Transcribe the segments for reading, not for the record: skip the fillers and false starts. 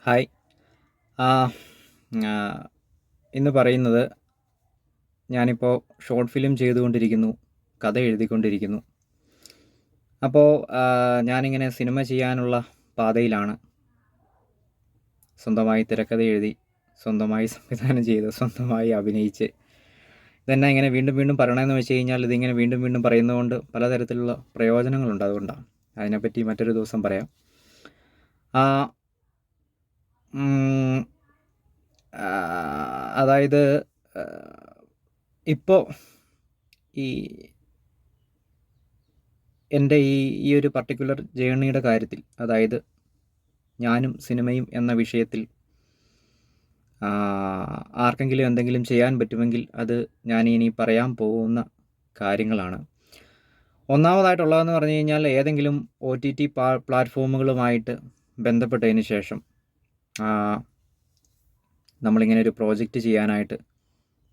Hi. ആഹ്, ആഹ്, ഇന്ന് പറയുന്നത് ഞാനിപ്പോൾ ഷോർട്ട് ഫിലിം ചെയ്തുകൊണ്ടിരിക്കുന്നു. കഥ എഴുതിക്കൊണ്ടിരിക്കുന്നു. അപ്പോൾ ഞാനിങ്ങനെ സിനിമ ചെയ്യാനുള്ള പാതയിലാണ്. സ്വന്തമായി തിരക്കഥ എഴുതി, സ്വന്തമായി സംവിധാനം ചെയ്ത്, സ്വന്തമായി അഭിനയിച്ച്. ഇതെന്നാ ഇങ്ങനെ വീണ്ടും വീണ്ടും പറയണമെന്ന് വെച്ച് കഴിഞ്ഞാൽ ഇതിങ്ങനെ വീണ്ടും വീണ്ടും പറയുന്നതുകൊണ്ട് പലതരത്തിലുള്ള പ്രയോജനങ്ങളുണ്ട്. അതുകൊണ്ടാണ്. അതിനെപ്പറ്റി മറ്റൊരു ദിവസം പറയാം. ആഹ്, ഉം, അതായത് ഇപ്പോൾ ഈ എൻ്റെ ഈ ഒരു പർട്ടിക്കുലർ ജേർണിയുടെ കാര്യത്തിൽ, അതായത് ഞാനും സിനിമയും എന്ന വിഷയത്തിൽ ആർക്കെങ്കിലും എന്തെങ്കിലും ചെയ്യാൻ പറ്റുമെങ്കിൽ അത് ഞാനിനി പറയാൻ പോകുന്ന കാര്യങ്ങളാണ്. ഒന്നാമതായിട്ടുള്ളതെന്ന് പറഞ്ഞു കഴിഞ്ഞാൽ ഏതെങ്കിലും OTT പ്ലാറ്റ്ഫോമുകളുമായിട്ട് ബന്ധപ്പെട്ടതിന് ശേഷം നമ്മളിങ്ങനെ ഒരു പ്രോജക്റ്റ് ചെയ്യാനായിട്ട്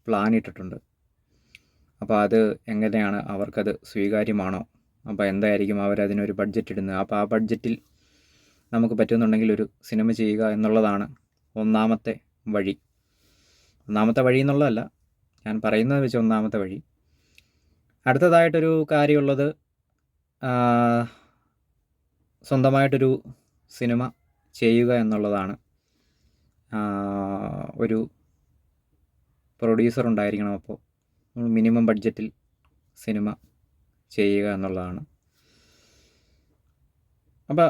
പ്ലാൻ ഇട്ടിട്ടുണ്ട്. അപ്പോൾ അത് എങ്ങനെയാണ്, അവർക്കത് സ്വീകാര്യമാണോ, അപ്പോൾ എന്തായിരിക്കും അവരതിനൊരു ബഡ്ജറ്റ് ഇടുന്നത്, അപ്പോൾ ആ ബഡ്ജറ്റിൽ നമുക്ക് പറ്റുന്നുണ്ടെങ്കിൽ ഒരു സിനിമ ചെയ്യുക എന്നുള്ളതാണ് ഒന്നാമത്തെ വഴി. ഒന്നാമത്തെ വഴി എന്നുള്ളതല്ല, ഞാൻ പറയുന്നത് വെച്ച് ഒന്നാമത്തെ വഴി. അടുത്തതായിട്ടൊരു കാര്യമുള്ളത്, സ്വന്തമായിട്ടൊരു സിനിമ ചെയ്യുക എന്നുള്ളതാണ്. ഒരു പ്രൊഡ്യൂസർ ഉണ്ടായിരിക്കണം. അപ്പോൾ മിനിമം ബഡ്ജറ്റിൽ സിനിമ ചെയ്യുക എന്നുള്ളതാണ്. അപ്പോൾ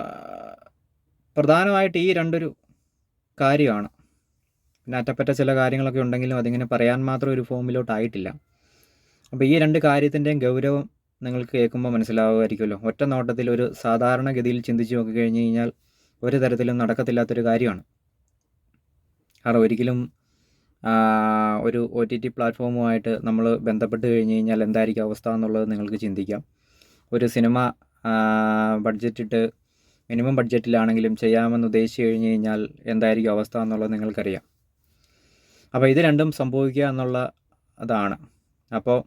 പ്രധാനമായിട്ട് ഈ രണ്ടൊരു കാര്യമാണ്. പിന്നെ അറ്റപ്പറ്റ ചില കാര്യങ്ങളൊക്കെ ഉണ്ടെങ്കിലും അതിങ്ങനെ പറയാൻ മാത്രം ഒരു ഫോമിലോട്ടായിട്ടില്ല. അപ്പോൾ ഈ രണ്ട് കാര്യത്തിൻ്റെയും ഗൗരവം നിങ്ങൾക്ക് കേൾക്കുമ്പോൾ മനസ്സിലാവുമായിരിക്കുമല്ലോ. ഒറ്റ നോട്ടത്തിൽ ഒരു സാധാരണഗതിയിൽ ചിന്തിച്ച് നോക്കിക്കഴിഞ്ഞ് കഴിഞ്ഞാൽ ഒരു തരത്തിലും നടക്കത്തില്ലാത്തൊരു കാര്യമാണ്. കാരണം ഒരിക്കലും ഒരു OTT പ്ലാറ്റ്ഫോമുമായിട്ട് നമ്മൾ ബന്ധപ്പെട്ട് കഴിഞ്ഞ് കഴിഞ്ഞാൽ എന്തായിരിക്കും അവസ്ഥ എന്നുള്ളത് നിങ്ങൾക്ക് ചിന്തിക്കാം. ഒരു സിനിമ ബഡ്ജറ്റിട്ട് മിനിമം ബഡ്ജറ്റിലാണെങ്കിലും ചെയ്യാമെന്ന് ഉദ്ദേശിച്ച് കഴിഞ്ഞ് കഴിഞ്ഞാൽ എന്തായിരിക്കും അവസ്ഥ എന്നുള്ളത് നിങ്ങൾക്കറിയാം. അപ്പോൾ ഇത് രണ്ടും സംഭവിക്കുക എന്നുള്ള അതാണ്. അപ്പോൾ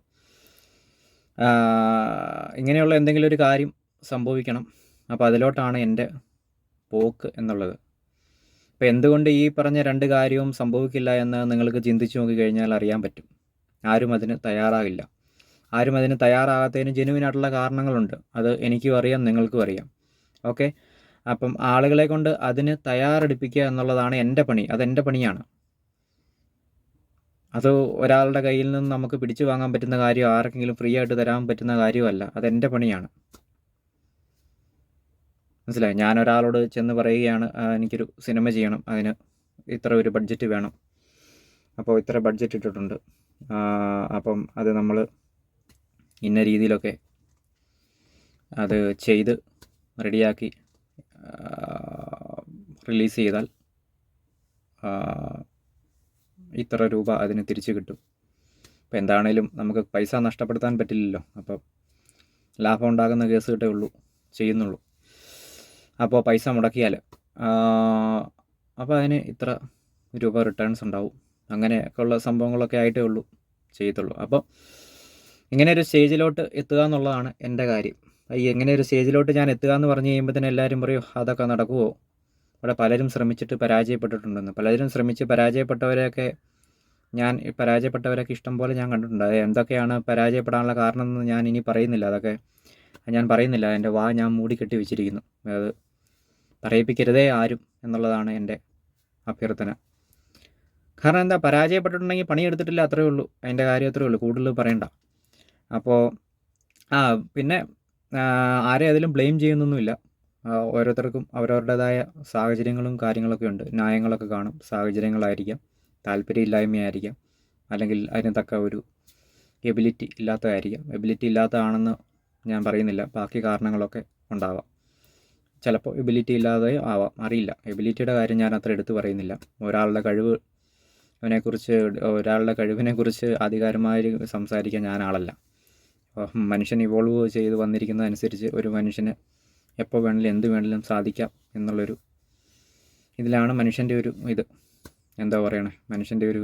ഇങ്ങനെയുള്ള എന്തെങ്കിലും ഒരു കാര്യം സംഭവിക്കണം. അപ്പോൾ അതിലോട്ടാണ് എൻ്റെ പോക്ക് എന്നുള്ളത്. അപ്പോൾ എന്തുകൊണ്ട് ഈ പറഞ്ഞ രണ്ട് കാര്യവും സംഭവിക്കില്ല എന്ന് നിങ്ങൾക്ക് ചിന്തിച്ച് നോക്കിക്കഴിഞ്ഞാൽ അറിയാൻ പറ്റും. ആരും അതിന് തയ്യാറാകില്ല. ആരും അതിന് തയ്യാറാകാത്തതിന് ജെനുവിനായിട്ടുള്ള കാരണങ്ങളുണ്ട്. അത് എനിക്കും അറിയാം, നിങ്ങൾക്കും അറിയാം. ഓക്കെ. അപ്പം ആളുകളെ കൊണ്ട് അതിന് തയ്യാറെടുപ്പിക്കുക എന്നുള്ളതാണ് എൻ്റെ പണി. അതെൻ്റെ പണിയാണ്. അത് ഒരാളുടെ കയ്യിൽ നിന്ന് നമുക്ക് പിടിച്ചു വാങ്ങാൻ പറ്റുന്ന കാര്യം, ആർക്കെങ്കിലും ഫ്രീ ആയിട്ട് തരാൻ പറ്റുന്ന കാര്യമല്ല. അതെൻ്റെ പണിയാണ്. മനസ്സിലായി? ഞാൻ ഒരാളോട് ചെന്ന് പറയുകയാണ്, എനിക്കൊരു സിനിമ ചെയ്യണം, അതിന് ഇത്ര ഒരു ബഡ്ജറ്റ് വേണം, അപ്പോൾ ഇത്ര ബഡ്ജറ്റ് ഇട്ടിട്ടുണ്ട്, അപ്പം അത് നമ്മൾ ഇന്ന രീതിയിലൊക്കെ അത് ചെയ്ത് റെഡിയാക്കി റിലീസ് ചെയ്താൽ ഇത്ര രൂപ അതിന് തിരിച്ചു കിട്ടും. അപ്പോൾ എന്താണേലും നമുക്ക് പൈസ നഷ്ടപ്പെടുത്താൻ പറ്റില്ലല്ലോ. അപ്പോൾ ലാഭം ഉണ്ടാകുന്ന കേസ് കിട്ടേ ഉള്ളൂ ചെയ്യുന്നുള്ളൂ. അപ്പോൾ പൈസ മുടക്കിയാൽ അപ്പോൾ അതിന് ഇത്ര രൂപ റിട്ടേൺസ് ഉണ്ടാവും. അങ്ങനെയൊക്കെ ഉള്ള സംഭവങ്ങളൊക്കെ ആയിട്ടേ ഉള്ളൂ ചെയ്യത്തുള്ളൂ. അപ്പോൾ ഇങ്ങനെ ഒരു സ്റ്റേജിലോട്ട് എത്തുക എന്നുള്ളതാണ് എൻ്റെ കാര്യം. ഈ എങ്ങനെ ഒരു സ്റ്റേജിലോട്ട് ഞാൻ എത്തുക എന്ന് പറഞ്ഞു കഴിയുമ്പോൾ തന്നെ എല്ലാവരും പറയും, അതൊക്കെ നടക്കുമോ? ഇവിടെ പലരും ശ്രമിച്ചിട്ട് പരാജയപ്പെട്ടിട്ടുണ്ടെന്ന്. പലരും ശ്രമിച്ച് പരാജയപ്പെട്ടവരെയൊക്കെ ഇഷ്ടം പോലെ ഞാൻ കണ്ടിട്ടുണ്ട്. അത് എന്തൊക്കെയാണ് പരാജയപ്പെടാനുള്ള കാരണം എന്ന് ഞാൻ ഇനി പറയുന്നില്ല. അതൊക്കെ ഞാൻ പറയുന്നില്ല. എൻ്റെ വാ ഞാൻ മൂടിക്കെട്ടി വെച്ചിരിക്കുന്നു. അത് പറയിപ്പിക്കരുതേ ആരും എന്നുള്ളതാണ് എൻ്റെ അഭ്യർത്ഥന. കാരണം എന്താ, പരാജയപ്പെട്ടിട്ടുണ്ടെങ്കിൽ പണിയെടുത്തിട്ടില്ല, അത്രയേ ഉള്ളൂ. അതിൻ്റെ കാര്യം അത്രയേ ഉള്ളൂ, കൂടുതൽ പറയണ്ട. അപ്പോൾ പിന്നെ ആരെയും അതിലും ബ്ലെയിം ചെയ്യുന്നൊന്നുമില്ല. ഓരോരുത്തർക്കും അവരവരുടേതായ സാഹചര്യങ്ങളും കാര്യങ്ങളൊക്കെ ഉണ്ട്. ന്യായങ്ങളൊക്കെ കാണും. സാഹചര്യങ്ങളായിരിക്കാം, താല്പര്യമില്ലായ്മയായിരിക്കാം, അല്ലെങ്കിൽ അതിന് തക്ക ഒരു എബിലിറ്റി ഇല്ലാത്തതായിരിക്കാം. എബിലിറ്റി ഇല്ലാത്തതാണെന്ന് ഞാൻ പറയുന്നില്ല, ബാക്കി കാരണങ്ങളൊക്കെ ഉണ്ടാവാം. ചിലപ്പോൾ എബിലിറ്റി ഇല്ലാതെ ആവാം, അറിയില്ല. എബിലിറ്റിയുടെ കാര്യം ഞാൻ അത്ര എടുത്ത് പറയുന്നില്ല. ഒരാളുടെ കഴിവിനെക്കുറിച്ച് ആധികാരികമായി സംസാരിക്കാൻ ഞാൻ ആളല്ല. മനുഷ്യൻ ഇവോൾവ് ചെയ്ത് വന്നിരിക്കുന്നതനുസരിച്ച് ഒരു മനുഷ്യന് എപ്പോൾ വേണമെങ്കിലും എന്ത് വേണമെങ്കിലും സാധിക്കാം എന്നുള്ളൊരു ഇതിലാണ് മനുഷ്യൻ്റെ ഒരു ഇത്. എന്താ പറയണേ, മനുഷ്യൻ്റെ ഒരു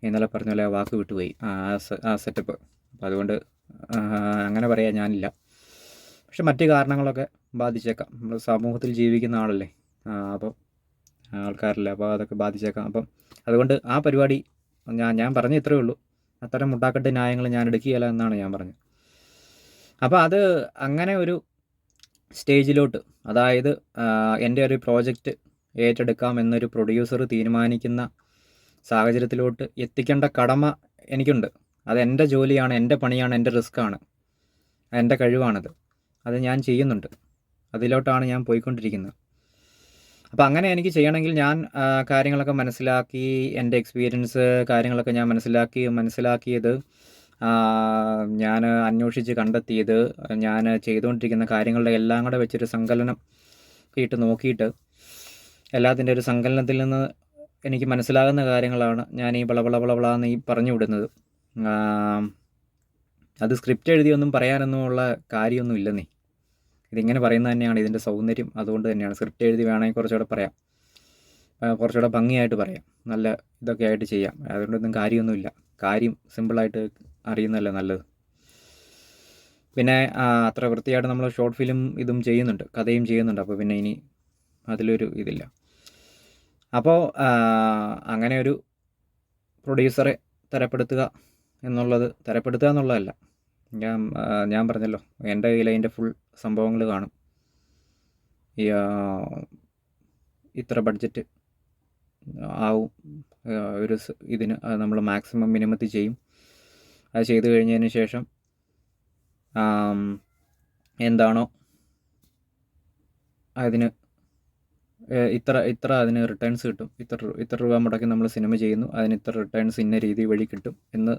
ഇന്നലെ പറഞ്ഞ പോലെ വാക്ക് വിട്ടുപോയി, ആ സെറ്റപ്പ്. അപ്പോൾ അതുകൊണ്ട് അങ്ങനെ പറയാൻ ഞാനില്ല. പക്ഷെ മറ്റ് കാരണങ്ങളൊക്കെ ബാധിച്ചേക്കാം. നമ്മൾ സമൂഹത്തിൽ ജീവിക്കുന്ന ആളല്ലേ. അപ്പോൾ ആൾക്കാരില്ല, അപ്പോൾ അതൊക്കെ ബാധിച്ചേക്കാം. അപ്പം അതുകൊണ്ട് ആ പരിപാടി ഞാൻ പറഞ്ഞ ഇത്രയേ ഉള്ളൂ. അത്തരം മുട്ടാക്കെട്ട് ന്യായങ്ങൾ ഞാൻ എടുക്കുകയില്ല എന്നാണ് ഞാൻ പറഞ്ഞത്. അപ്പോൾ അത് അങ്ങനെ ഒരു സ്റ്റേജിലോട്ട്, അതായത് എൻ്റെ ഒരു പ്രോജക്റ്റ് ഏറ്റെടുക്കാം എന്നൊരു പ്രൊഡ്യൂസർ തീരുമാനിക്കുന്ന സാഹചര്യത്തിലോട്ട് എത്തിക്കേണ്ട കടമ എനിക്കുണ്ട്. അത് എൻ്റെ ജോലിയാണ്, എൻ്റെ പണിയാണ്, എൻ്റെ റിസ്ക്കാണ്, എൻ്റെ കഴിവാണത്. അത് ഞാൻ ചെയ്യുന്നുണ്ട്. അതിലോട്ടാണ് ഞാൻ പോയിക്കൊണ്ടിരിക്കുന്നത്. അപ്പോൾ അങ്ങനെ എനിക്ക് ചെയ്യണമെങ്കിൽ ഞാൻ കാര്യങ്ങളൊക്കെ മനസ്സിലാക്കി, എൻ്റെ എക്സ്പീരിയൻസ് കാര്യങ്ങളൊക്കെ ഞാൻ മനസ്സിലാക്കിയത് ഞാൻ അന്വേഷിച്ച് കണ്ടെത്തിയത്, ഞാൻ ചെയ്തുകൊണ്ടിരിക്കുന്ന കാര്യങ്ങളുടെ എല്ലാം കൂടെ വെച്ചൊരു സങ്കലനം ഇട്ട് നോക്കിയിട്ട് എല്ലാത്തിൻ്റെ ഒരു സങ്കലനത്തിൽ നിന്ന് എനിക്ക് മനസ്സിലാകുന്ന കാര്യങ്ങളാണ് ഞാൻ ഈ ബളബളാന്ന് ഈ പറഞ്ഞു വിടുന്നത്. അത് സ്ക്രിപ്റ്റ് എഴുതിയൊന്നും പറയാനൊന്നുമുള്ള കാര്യമൊന്നും ഇല്ലെന്നേ. ഇതിങ്ങനെ പറയുന്നത് തന്നെയാണ് ഇതിൻ്റെ സൗന്ദര്യം. അതുകൊണ്ട് തന്നെയാണ് സ്ക്രിപ്റ്റ് എഴുതി വേണമെങ്കിൽ കുറച്ചുകൂടെ പറയാം, കുറച്ചുകൂടെ ഭംഗിയായിട്ട് പറയാം, നല്ല ഇതൊക്കെ ആയിട്ട് ചെയ്യാം. അതുകൊണ്ടൊന്നും കാര്യമൊന്നുമില്ല. കാര്യം സിമ്പിളായിട്ട് അറിയുന്നതല്ലേ നല്ലത്. പിന്നെ അത്ര വൃത്തിയായിട്ട് നമ്മൾ ഷോർട്ട് ഫിലിം ഇതും ചെയ്യുന്നുണ്ട്, കഥയും ചെയ്യുന്നുണ്ട്. അപ്പോൾ പിന്നെ ഇനി അതിലൊരു ഇതില്ല. അപ്പോൾ അങ്ങനെ ഒരു പ്രൊഡ്യൂസറെ തരപ്പെടുത്തുക എന്നുള്ളതല്ല. ഞാൻ പറഞ്ഞല്ലോ, എൻ്റെ കയ്യിൽ അതിൻ്റെ ഫുൾ സംഭവങ്ങൾ കാണും. ഈ ഇത്ര ബഡ്ജറ്റ് ആവും ഒരു ഇതിന്, അത് നമ്മൾ മാക്സിമം മിനിമത്തിൽ ചെയ്യും. അത് ചെയ്ത് കഴിഞ്ഞതിന് ശേഷം എന്താണോ അതിന് ഇത്ര അതിന് റിട്ടേൺസ് കിട്ടും, ഇത്ര രൂപ മുടക്കി നമ്മൾ സിനിമ ചെയ്യുന്നു, അതിന് ഇത്ര റിട്ടേൺസ് ഇന്ന രീതി വഴി കിട്ടും എന്ന്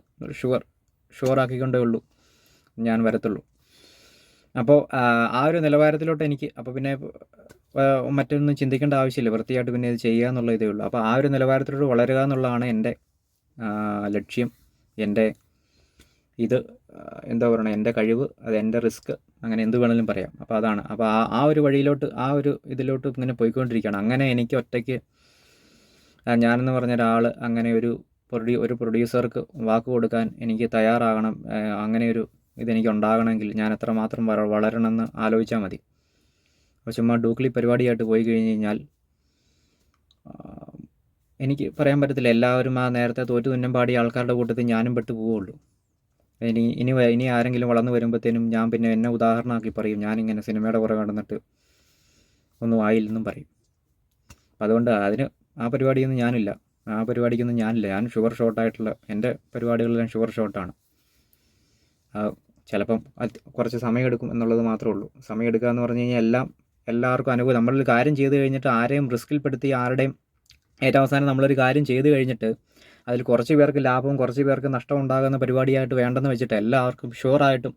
ഷുവറാക്കിക്കൊണ്ടേ ഉള്ളൂ ഞാൻ വരത്തുള്ളൂ. അപ്പോൾ ആ ഒരു നിലവാരത്തിലോട്ട് എനിക്ക്, അപ്പോൾ പിന്നെ മറ്റൊന്നും ചിന്തിക്കേണ്ട ആവശ്യമില്ല, വൃത്തിയായിട്ട് പിന്നെ ഇത് ചെയ്യുക എന്നുള്ള ഇതേ ഉള്ളൂ. അപ്പോൾ ആ ഒരു നിലവാരത്തിലോട്ട് വളരുക എന്നുള്ളതാണ് എൻ്റെ ലക്ഷ്യം, എൻ്റെ ഇത് എന്താ പറയുക, എൻ്റെ കഴിവ്, അത് എൻ്റെ റിസ്ക്, അങ്ങനെ എന്ത് വേണമെങ്കിലും പറയാം. അപ്പോൾ അതാണ്. അപ്പോൾ ആ ഒരു വഴിയിലോട്ട്, ആ ഒരു ഇതിലോട്ട് ഇങ്ങനെ പോയിക്കൊണ്ടിരിക്കുകയാണ്. അങ്ങനെ എനിക്ക് ഒറ്റയ്ക്ക്, ഞാനെന്ന് പറഞ്ഞ ഒരാൾ അങ്ങനെ ഒരു പ്രൊഡ്യൂസർക്ക് വാക്ക് കൊടുക്കാൻ എനിക്ക് തയ്യാറാകണം. അങ്ങനെ ഒരു ഇതെനിക്ക് ഉണ്ടാകണമെങ്കിൽ ഞാൻ എത്രമാത്രം വളരണമെന്ന് ആലോചിച്ചാൽ മതി. അപ്പോൾ ചുമ്മാ ഡൂക്ലി പരിപാടിയായിട്ട് പോയി കഴിഞ്ഞ് കഴിഞ്ഞാൽ എനിക്ക് പറയാൻ പറ്റത്തില്ല. എല്ലാവരും ആ നേരത്തെ തോറ്റു തുന്നം പാടിയ ആൾക്കാരുടെ കൂട്ടത്തിൽ ഞാനും പെട്ടു പോവുള്ളൂ. ഇനി ആരെങ്കിലും വളർന്നു വരുമ്പോഴത്തേനും ഞാൻ പിന്നെ എന്നെ ഉദാഹരണമാക്കി പറയും, ഞാനിങ്ങനെ സിനിമയുടെ പുറകെ നടന്നിട്ട് ഒന്നും ആയില്ലെന്നും പറയും. അതുകൊണ്ട് ആ പരിപാടിക്കൊന്നും ഞാനില്ല. ഞാൻ ഷുവർ ഷോട്ടായിട്ടുള്ള എൻ്റെ പരിപാടികളെല്ലാം ഷുവർ ഷോട്ടാണ്. ചിലപ്പം കുറച്ച് സമയമെടുക്കും എന്നുള്ളത് മാത്രമേ ഉള്ളൂ. സമയമെടുക്കുക എന്ന് പറഞ്ഞു കഴിഞ്ഞാൽ എല്ലാവർക്കും അനുഭവം. നമ്മളൊരു കാര്യം ചെയ്ത് കഴിഞ്ഞിട്ട് ആരെയും റിസ്കിൽപ്പെടുത്തി ആരുടെയും ഏറ്റവും അവസാനം നമ്മളൊരു കാര്യം ചെയ്ത് കഴിഞ്ഞിട്ട് അതിൽ കുറച്ച് പേർക്ക് ലാഭവും കുറച്ച് പേർക്ക് നഷ്ടം ഉണ്ടാകുന്ന പരിപാടിയായിട്ട് വേണ്ടെന്ന് വെച്ചിട്ട് എല്ലാവർക്കും ഷുവറായിട്ടും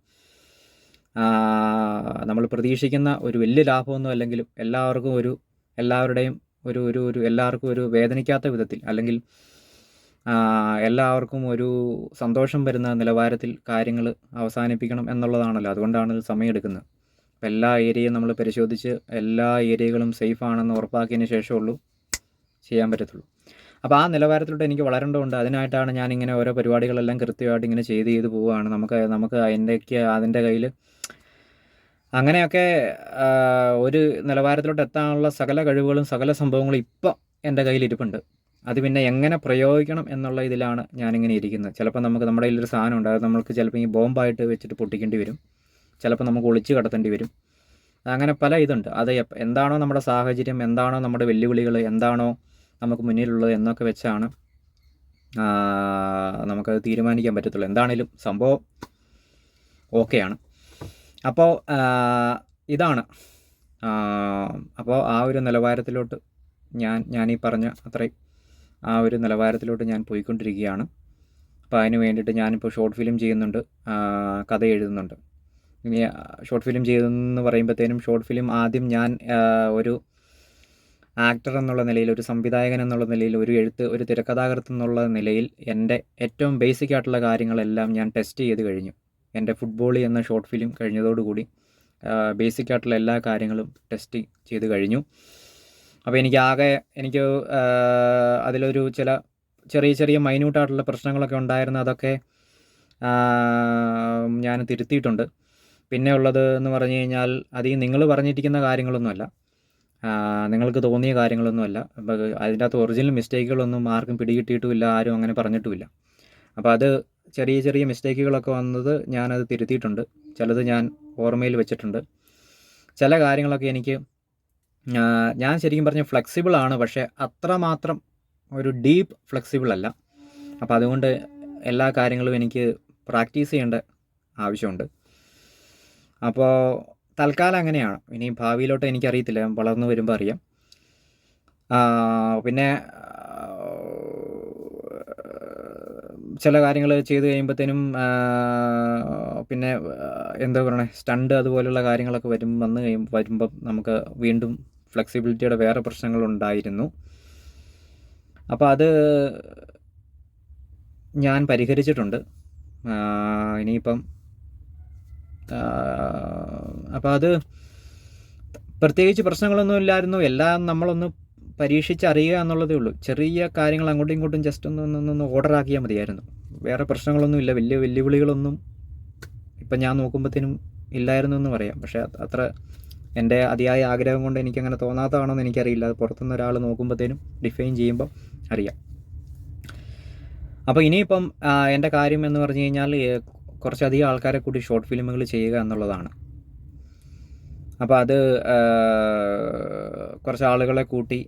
നമ്മൾ പ്രതീക്ഷിക്കുന്ന ഒരു വലിയ ലാഭമൊന്നും അല്ലെങ്കിലും എല്ലാവരുടെയും എല്ലാവർക്കും ഒരു വേദനിക്കാത്ത വിധത്തിൽ, അല്ലെങ്കിൽ എല്ലാവർക്കും ഒരു സന്തോഷം വരുന്ന നിലവാരത്തിൽ കാര്യങ്ങൾ അവസാനിപ്പിക്കണം എന്നുള്ളതാണല്ലോ. അതുകൊണ്ടാണ് ഇത് സമയമെടുക്കുന്നത്. അപ്പോൾ എല്ലാ ഏരിയയും നമ്മൾ പരിശോധിച്ച് എല്ലാ ഏരിയകളും സേഫ് ആണെന്ന് ഉറപ്പാക്കിയതിന് ശേഷമുള്ളൂ ചെയ്യാൻ പറ്റത്തുള്ളൂ. അപ്പോൾ ആ നിലവാരത്തിലോട്ട് എനിക്ക് വളരേണ്ടതുണ്ട്. അതിനായിട്ടാണ് ഞാനിങ്ങനെ ഓരോ പരിപാടികളെല്ലാം കൃത്യമായിട്ട് ഇങ്ങനെ ചെയ്ത് പോവുകയാണ്. നമുക്ക് അതിൻ്റെ കയ്യിൽ അങ്ങനെയൊക്കെ ഒരു നിലവാരത്തിലോട്ട് എത്താനുള്ള സകല കഴിവുകളും സകല സംഭവങ്ങളും ഇപ്പം എൻ്റെ കയ്യിലിരിപ്പുണ്ട്. അത് പിന്നെ എങ്ങനെ പ്രയോഗിക്കണം എന്നുള്ള ഇതിലാണ് ഞാനിങ്ങനെ ഇരിക്കുന്നത്. ചിലപ്പോൾ നമ്മുടെ കയ്യിലൊരു സാധനമുണ്ട്, അത് നമുക്ക് ചിലപ്പോൾ ഈ ബോംബായിട്ട് വെച്ചിട്ട് പൊട്ടിക്കേണ്ടി വരും, ചിലപ്പോൾ നമുക്ക് ഒളിച്ച് കടത്തേണ്ടി വരും. അങ്ങനെ പല ഇതുണ്ട്. അത് എന്താണോ നമ്മുടെ സാഹചര്യം, എന്താണോ നമ്മുടെ വെല്ലുവിളികൾ, എന്താണോ നമുക്ക് മുന്നിലുള്ളത് എന്നൊക്കെ വെച്ചാണ് നമുക്കത് തീരുമാനിക്കാൻ പറ്റത്തുള്ളൂ. എന്താണേലും സംഭവം ഓക്കെയാണ്. അപ്പോൾ ഇതാണ്. അപ്പോൾ ആ ഒരു നിലവാരത്തിലോട്ട് ഞാനീ പറഞ്ഞ അത്രയും ആ ഒരു നിലവാരത്തിലോട്ട് ഞാൻ പോയിക്കൊണ്ടിരിക്കുകയാണ്. അപ്പോൾ അതിന് വേണ്ടിയിട്ട് ഞാനിപ്പോൾ ഷോർട്ട് ഫിലിം ചെയ്യുന്നുണ്ട്, കഥ എഴുതുന്നുണ്ട്. ഇനി ഷോർട്ട് ഫിലിം ചെയ്തെന്ന് പറയുമ്പോഴത്തേനും ഷോർട്ട് ഫിലിം ആദ്യം ഞാൻ ഒരു ആക്ടർ എന്നുള്ള നിലയിൽ, ഒരു സംവിധായകൻ എന്നുള്ള നിലയിൽ, ഒരു തിരക്കഥാകൃത്ത് എന്നുള്ള നിലയിൽ എൻ്റെ ഏറ്റവും ബേസിക് ആയിട്ടുള്ള കാര്യങ്ങളെല്ലാം ഞാൻ ടെസ്റ്റ് ചെയ്ത് കഴിഞ്ഞു. എൻ്റെ ഫുട്ബോളി എന്ന ഷോർട്ട് ഫിലിം കഴിഞ്ഞതോടുകൂടി ബേസിക് ആയിട്ടുള്ള എല്ലാ കാര്യങ്ങളും ടെസ്റ്റ് ചെയ്ത് കഴിഞ്ഞു. അപ്പോൾ എനിക്ക് അതിലൊരു ചെറിയ മൈന്യൂട്ടായിട്ടുള്ള പ്രശ്നങ്ങളൊക്കെ ഉണ്ടായിരുന്നു. അതൊക്കെ ഞാൻ തിരുത്തിയിട്ടുണ്ട്. പിന്നെ ഉള്ളത് എന്ന് പറഞ്ഞു കഴിഞ്ഞാൽ, അത് ഈ നിങ്ങൾ പറഞ്ഞിരിക്കുന്ന കാര്യങ്ങളൊന്നുമല്ല. നിങ്ങൾക്ക് തോന്നിയ കാര്യങ്ങളൊന്നുമല്ല. അപ്പോൾ അതിൻ്റെ അകത്ത് ഒറിജിനൽ മിസ്റ്റേക്കുകളൊന്നും ആർക്കും പിടികിട്ടിയിട്ടുമില്ല, ആരും അങ്ങനെ പറഞ്ഞിട്ടുമില്ല. അപ്പോൾ അത് ചെറിയ ചെറിയ മിസ്റ്റേക്കുകളൊക്കെ വന്നത് ഞാനത് തിരുത്തിയിട്ടുണ്ട്. ചിലത് ഞാൻ ഓർമ്മയിൽ വെച്ചിട്ടുണ്ട്. ചില കാര്യങ്ങളൊക്കെ എനിക്ക് ഞാൻ ശരിക്കും പറഞ്ഞാൽ ഫ്ലെക്സിബിളാണ്, പക്ഷേ അത്രമാത്രം ഒരു ഡീപ്പ് ഫ്ലെക്സിബിൾ അല്ല. അപ്പോൾ അതുകൊണ്ട് എല്ലാ കാര്യങ്ങളും എനിക്ക് പ്രാക്ടീസ് ചെയ്യേണ്ട ആവശ്യമുണ്ട്. അപ്പോൾ തൽക്കാലം അങ്ങനെയാണ്. ഇനി ഭാവിയിലോട്ട് എനിക്കറിയത്തില്ല, വളർന്നു വരുമ്പോൾ അറിയാം. പിന്നെ ചില കാര്യങ്ങൾ ചെയ്ത് കഴിയുമ്പോഴത്തേനും പിന്നെ എന്താ പറയണേ, സ്റ്റണ്ട് അതുപോലുള്ള കാര്യങ്ങളൊക്കെ വരുമ്പം നമുക്ക് വീണ്ടും ഫ്ലെക്സിബിലിറ്റിയുടെ വേറെ പ്രശ്നങ്ങളുണ്ടായിരുന്നു. അപ്പോൾ അത് ഞാൻ പരിഹരിച്ചിട്ടുണ്ട്. ഇനിയിപ്പം അപ്പോൾ അത് പ്രത്യേകിച്ച് പ്രശ്നങ്ങളൊന്നും ഇല്ലായിരുന്നു. എല്ലാം നമ്മളൊന്ന് പരീക്ഷിച്ചറിയുക എന്നുള്ളതേ ഉള്ളൂ. ചെറിയ കാര്യങ്ങൾ അങ്ങോട്ടും ഇങ്ങോട്ടും ജസ്റ്റ് ഒന്ന് ഓർഡറാക്കിയാൽ മതിയായിരുന്നു. വേറെ പ്രശ്നങ്ങളൊന്നുമില്ല, വലിയ വെല്ലുവിളികളൊന്നും ഇപ്പം ഞാൻ നോക്കുമ്പോഴത്തേനും ഇല്ലായിരുന്നു എന്ന് പറയാം. പക്ഷേ അത്ര എൻ്റെ അതിയായ ആഗ്രഹം കൊണ്ട് എനിക്കങ്ങനെ തോന്നാത്തതാണോ എന്ന് എനിക്കറിയില്ല. അത് പുറത്തുനിന്ന് ഒരാൾ നോക്കുമ്പോഴത്തേനും ഡിഫൈൻ ചെയ്യുമ്പം അറിയാം. അപ്പോൾ ഇനിയിപ്പം എൻ്റെ കാര്യം എന്ന് പറഞ്ഞു കഴിഞ്ഞാൽ കുറച്ചധികം ആൾക്കാരെ കൂടി ഷോർട്ട് ഫിലിമുകൾ ചെയ്യുക എന്നുള്ളതാണ്. അപ്പോൾ അത് കുറച്ച് ആളുകളെ കൂട്ടി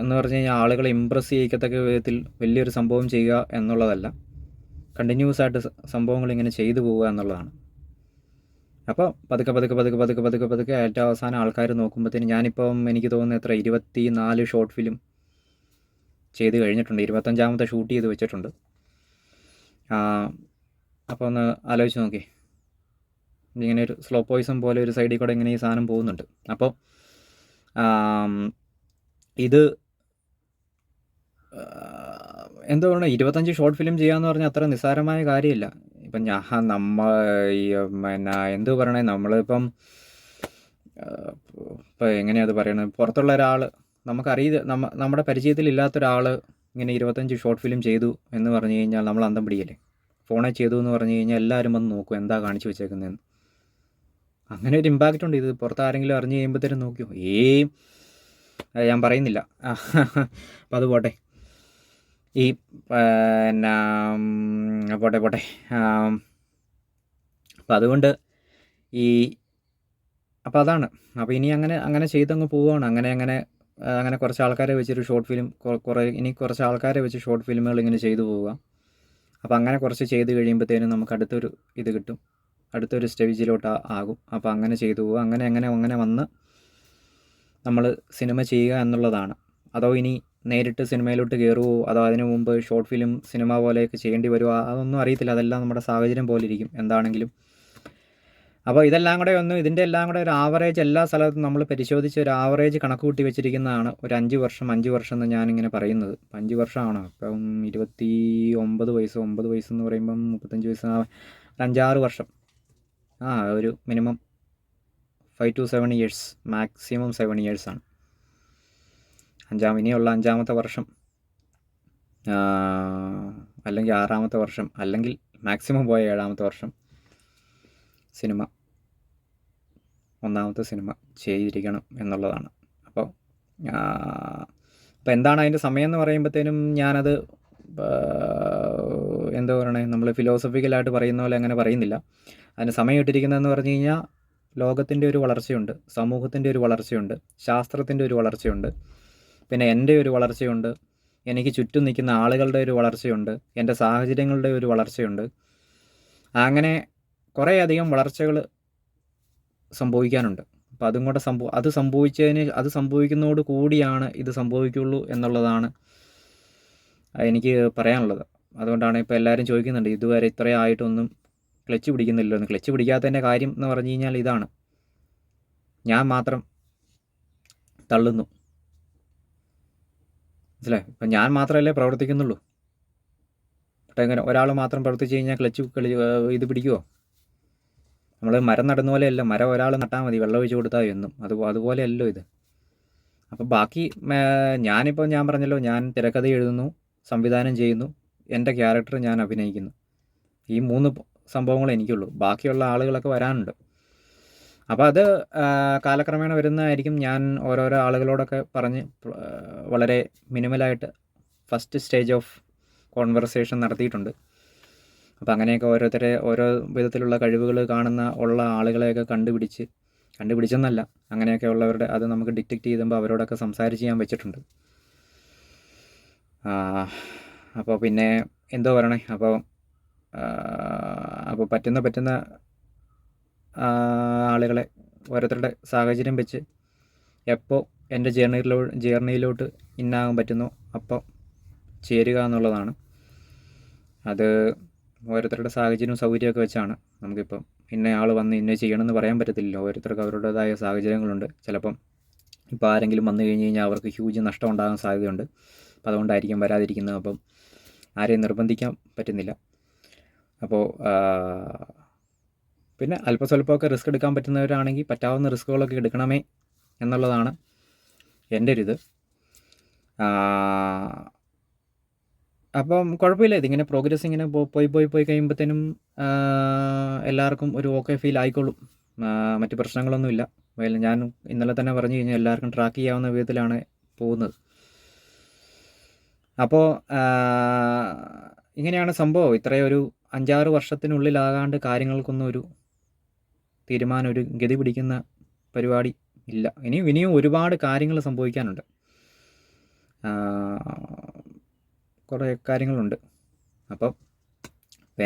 എന്ന് പറഞ്ഞു കഴിഞ്ഞാൽ ആളുകളെ ഇമ്പ്രസ് ചെയ്യിക്കത്തക്ക വിധത്തിൽ വലിയൊരു സംഭവം ചെയ്യുക എന്നുള്ളതല്ല, കണ്ടിന്യൂസ് ആയിട്ട് സംഭവങ്ങൾ ഇങ്ങനെ ചെയ്തു പോവുക എന്നുള്ളതാണ്. അപ്പോൾ പതുക്കെ ഏറ്റവും അവസാനം ആൾക്കാർ നോക്കുമ്പോഴത്തേന് ഞാനിപ്പം എനിക്ക് തോന്നുന്നു 24 ഷോർട്ട് ഫിലിം ചെയ്ത് കഴിഞ്ഞിട്ടുണ്ട്. 25ാമത്തെ ഷൂട്ട് ചെയ്ത് വെച്ചിട്ടുണ്ട്. അപ്പോൾ ഒന്ന് ആലോചിച്ച് നോക്കി, ഇങ്ങനെ ഒരു സ്ലോ പോയിസൺ പോലെ ഒരു സൈഡിൽ കൂടെ ഇങ്ങനെ ഈ സാധനം പോകുന്നുണ്ട്. അപ്പോൾ ഇത് എന്താ പറയുക, 25 ഷോർട്ട് ഫിലിം ചെയ്യാന്ന് പറഞ്ഞാൽ അത്ര നിസ്സാരമായ കാര്യമില്ല. ഇപ്പം എന്ത് പറയണേ, നമ്മളിപ്പം ഇപ്പം എങ്ങനെയാണ് അത് പറയണത്, പുറത്തുള്ള ഒരാൾ നമ്മുടെ പരിചയത്തിലില്ലാത്തൊരാൾ ഇങ്ങനെ 25 ഷോർട്ട് ഫിലിം ചെയ്തു എന്ന് പറഞ്ഞു കഴിഞ്ഞാൽ നമ്മൾ അന്തം പിടിക്കല്ലേ. ഫോണിൽ ചെയ്തു എന്ന് പറഞ്ഞു കഴിഞ്ഞാൽ എല്ലാവരും വന്ന് നോക്കും എന്താ കാണിച്ചു വെച്ചേക്കുന്നതെന്ന്. അങ്ങനെ ഒരു ഇമ്പാക്റ്റ് ഉണ്ട്. ഇത് പുറത്ത് ആരെങ്കിലും അറിഞ്ഞു കഴിയുമ്പോഴത്തേനും നോക്കിയോ, ഞാൻ പറയുന്നില്ല. അപ്പോൾ അത് പോട്ടെ. ഈ പോട്ടെ. അപ്പോൾ അതുകൊണ്ട് അപ്പോൾ അതാണ്. അപ്പോൾ ഇനി അങ്ങനെ ചെയ്തങ്ങ് പോവുകയാണ്. അങ്ങനെ കുറച്ച് ആൾക്കാരെ വെച്ചൊരു ഷോർട്ട് ഫിലിം ഇനി കുറച്ച് ആൾക്കാരെ വെച്ച് ഷോർട്ട് ഫിലിമുകൾ ഇങ്ങനെ ചെയ്തു പോവുക. അപ്പോൾ അങ്ങനെ കുറച്ച് ചെയ്ത് കഴിയുമ്പോഴത്തേനും നമുക്ക് അടുത്തൊരു ഇത് കിട്ടും, അടുത്തൊരു സ്റ്റേജിലോട്ട് ആകും. അപ്പോൾ അങ്ങനെ ചെയ്തു പോവുക. അങ്ങനെ വന്ന് നമ്മൾ സിനിമ ചെയ്യുക എന്നുള്ളതാണ്. അതോ ഇനി നേരിട്ട് സിനിമയിലോട്ട് കയറുമോ, അതോ അതിനു മുമ്പ് ഷോർട്ട് ഫിലിം സിനിമ പോലെയൊക്കെ ചെയ്യേണ്ടി വരുമോ, അതൊന്നും അറിയത്തില്ല. അതെല്ലാം നമ്മുടെ സാഹചര്യം പോലെ ഇരിക്കും എന്താണെങ്കിലും. അപ്പോൾ ഇതിൻ്റെ എല്ലാം കൂടെ ഒരു ആവറേജ് എല്ലാ സ്ഥലത്തും നമ്മൾ പരിശോധിച്ച് ഒരു ആവറേജ് കണക്ക് കൂട്ടി വെച്ചിരിക്കുന്നതാണ് ഒരു 5 വർഷം എന്ന് ഞാനിങ്ങനെ പറയുന്നത്. 5 വർഷമാണോ, ഇപ്പം 29 വയസ്സ്, 9 വയസ്സെന്ന് പറയുമ്പം 35 വയസ്സ്, ഒരു 5-6 വർഷം. ഒരു minimum 5 to 7 years, maximum 7 years ആണ്. ഇനിയുള്ള 5ാമത്തെ വർഷം അല്ലെങ്കിൽ 6ാമത്തെ വർഷം, അല്ലെങ്കിൽ മാക്സിമം പോയ 7ാമത്തെ വർഷം സിനിമ, 1ാമത്തെ സിനിമ ചെയ്തിരിക്കണം എന്നുള്ളതാണ്. അപ്പോൾ എന്താണ് അതിൻ്റെ സമയം എന്ന് പറയുമ്പോഴത്തേനും ഞാനത് എന്താ പറയണേ, നമ്മൾ ഫിലോസഫിക്കലായിട്ട് പറയുന്ന പോലെ അങ്ങനെ പറയുന്നില്ല. അതിന് സമയം ഇട്ടിരിക്കുന്നതെന്ന് പറഞ്ഞു കഴിഞ്ഞാൽ ലോകത്തിൻ്റെ ഒരു വളർച്ചയുണ്ട്, സമൂഹത്തിൻ്റെ ഒരു വളർച്ചയുണ്ട്, ശാസ്ത്രത്തിൻ്റെ ഒരു വളർച്ചയുണ്ട്, പിന്നെ എൻ്റെ ഒരു വളർച്ചയുണ്ട്, എനിക്ക് ചുറ്റും നിൽക്കുന്ന ആളുകളുടെ ഒരു വളർച്ചയുണ്ട്, എൻ്റെ സാഹചര്യങ്ങളുടെ ഒരു വളർച്ചയുണ്ട്. അങ്ങനെ കുറേയധികം വളർച്ചകൾ സംഭവിക്കാനുണ്ട്. അപ്പോൾ അതും കൂടെ അത് സംഭവിക്കുന്നതോട് കൂടിയാണ് ഇത് സംഭവിക്കുള്ളൂ എന്നുള്ളതാണ് എനിക്ക് പറയാനുള്ളത്. അതുകൊണ്ടാണ് ഇപ്പോൾ എല്ലാവരും ചോദിക്കുന്നുണ്ട്, ഇതുവരെ ഇത്രയായിട്ടൊന്നും ക്ലച്ച് പിടിക്കുന്നില്ലല്ലോ എന്ന്. ക്ലച്ച് പിടിക്കാത്തതിൻ്റെ കാര്യം എന്ന് പറഞ്ഞു കഴിഞ്ഞാൽ ഇതാണ്, ഞാൻ മാത്രം തള്ളുന്നു, മനസ്സിലായി? ഇപ്പം ഞാൻ മാത്രമല്ലേ പ്രവർത്തിക്കുന്നുള്ളൂ. എങ്ങനെ ഒരാൾ മാത്രം പ്രവർത്തിച്ച് കഴിഞ്ഞാൽ ഇത് പിടിക്കുമോ? നമ്മൾ മരം നടുന്ന പോലെയല്ല, മരം ഒരാൾ നട്ടാൽ മതി, വെള്ളം ഒഴിച്ച് കൊടുത്താൽ എന്നും. അതുപോലെയല്ലോ ഇത്. അപ്പോൾ ബാക്കി ഞാനിപ്പോൾ ഞാൻ പറഞ്ഞല്ലോ, ഞാൻ തിരക്കഥ എഴുതുന്നു, സംവിധാനം ചെയ്യുന്നു, എൻ്റെ ക്യാരക്ടർ ഞാൻ അഭിനയിക്കുന്നു. ഈ 3 സംഭവങ്ങൾ എനിക്കുള്ളൂ. ബാക്കിയുള്ള ആളുകളൊക്കെ വരാനുണ്ട്. അപ്പോൾ അത് കാലക്രമേണ വരുന്നതായിരിക്കും. ഞാൻ ഓരോരോ ആളുകളോടൊക്കെ പറഞ്ഞ് വളരെ മിനിമലായിട്ട് ഫസ്റ്റ് സ്റ്റേജ് ഓഫ് കോൺവെർസേഷൻ നടത്തിയിട്ടുണ്ട്. അപ്പോൾ അങ്ങനെയൊക്കെ ഓരോരുത്തരെ ഓരോ വിധത്തിലുള്ള കഴിവുകൾ ഉള്ള ആളുകളെയൊക്കെ കണ്ടുപിടിച്ചെന്നല്ല, അങ്ങനെയൊക്കെ ഉള്ളവരുടെ അത് നമുക്ക് ഡിറ്റക്റ്റ് ചെയ്യുമ്പോൾ അവരോടൊക്കെ സംസാരിച്ച് ഞാൻ വെച്ചിട്ടുണ്ട്. അപ്പോൾ പിന്നെ എന്തോ പറയണേ, അപ്പോൾ പറ്റുന്ന ആളുകളെ ഓരോരുത്തരുടെ സാഹചര്യം വെച്ച് എപ്പോൾ എൻ്റെ ജേർണിയിലോട്ട് ഇന്നാകാൻ പറ്റുന്നോ അപ്പോൾ ചേരുക എന്നുള്ളതാണ്. അത് ഓരോരുത്തരുടെ സാഹചര്യവും സൗകര്യമൊക്കെ വെച്ചാണ്. നമുക്കിപ്പം ഇന്ന ആൾ വന്ന് ഇന്ന ചെയ്യണമെന്ന് പറയാൻ പറ്റത്തില്ലല്ലോ. ഓരോരുത്തർക്ക് അവരുടേതായ സാഹചര്യങ്ങളുണ്ട്. ചിലപ്പം ഇപ്പോൾ ആരെങ്കിലും വന്നു കഴിഞ്ഞ് കഴിഞ്ഞാൽ അവർക്ക് ഹ്യൂജ് നഷ്ടം ഉണ്ടാകാൻ സാധ്യതയുണ്ട്. അപ്പോൾ അതുകൊണ്ടായിരിക്കും വരാതിരിക്കുന്നത്. അപ്പം ആരെയും നിർബന്ധിക്കാൻ പറ്റുന്നില്ല. അപ്പോൾ പിന്നെ അല്പസ്വല്പമൊക്കെ റിസ്ക് എടുക്കാൻ പറ്റുന്നവരാണെങ്കിൽ പറ്റാവുന്ന റിസ്കുകളൊക്കെ എടുക്കണമേ എന്നുള്ളതാണ് എൻ്റെ ഒരിത്. അപ്പം കുഴപ്പമില്ല, ഇതിങ്ങനെ പ്രോഗ്രസ് ഇങ്ങനെ പോയി കഴിയുമ്പോഴത്തേനും എല്ലാവർക്കും ഒരു ഓക്കെ ഫീൽ ആയിക്കോളും. മറ്റ് പ്രശ്നങ്ങളൊന്നുമില്ല. ഞാൻ ഇന്നലെ തന്നെ പറഞ്ഞു കഴിഞ്ഞാൽ എല്ലാവർക്കും ട്രാക്ക് ചെയ്യാവുന്ന വിധത്തിലാണ് പോകുന്നത്. അപ്പോൾ ഇങ്ങനെയാണ് സംഭവം. ഇത്രയും ഒരു 5-6 വർഷത്തിനുള്ളിലാകാണ്ട് കാര്യങ്ങൾക്കൊന്നും ഒരു തീരുമാനം, ഒരു ഗതി പിടിക്കുന്ന പരിപാടി ഇല്ല. ഇനിയും ഒരുപാട് കാര്യങ്ങൾ സംഭവിക്കാനുണ്ട്. കുറേ കാര്യങ്ങളുണ്ട്. അപ്പോൾ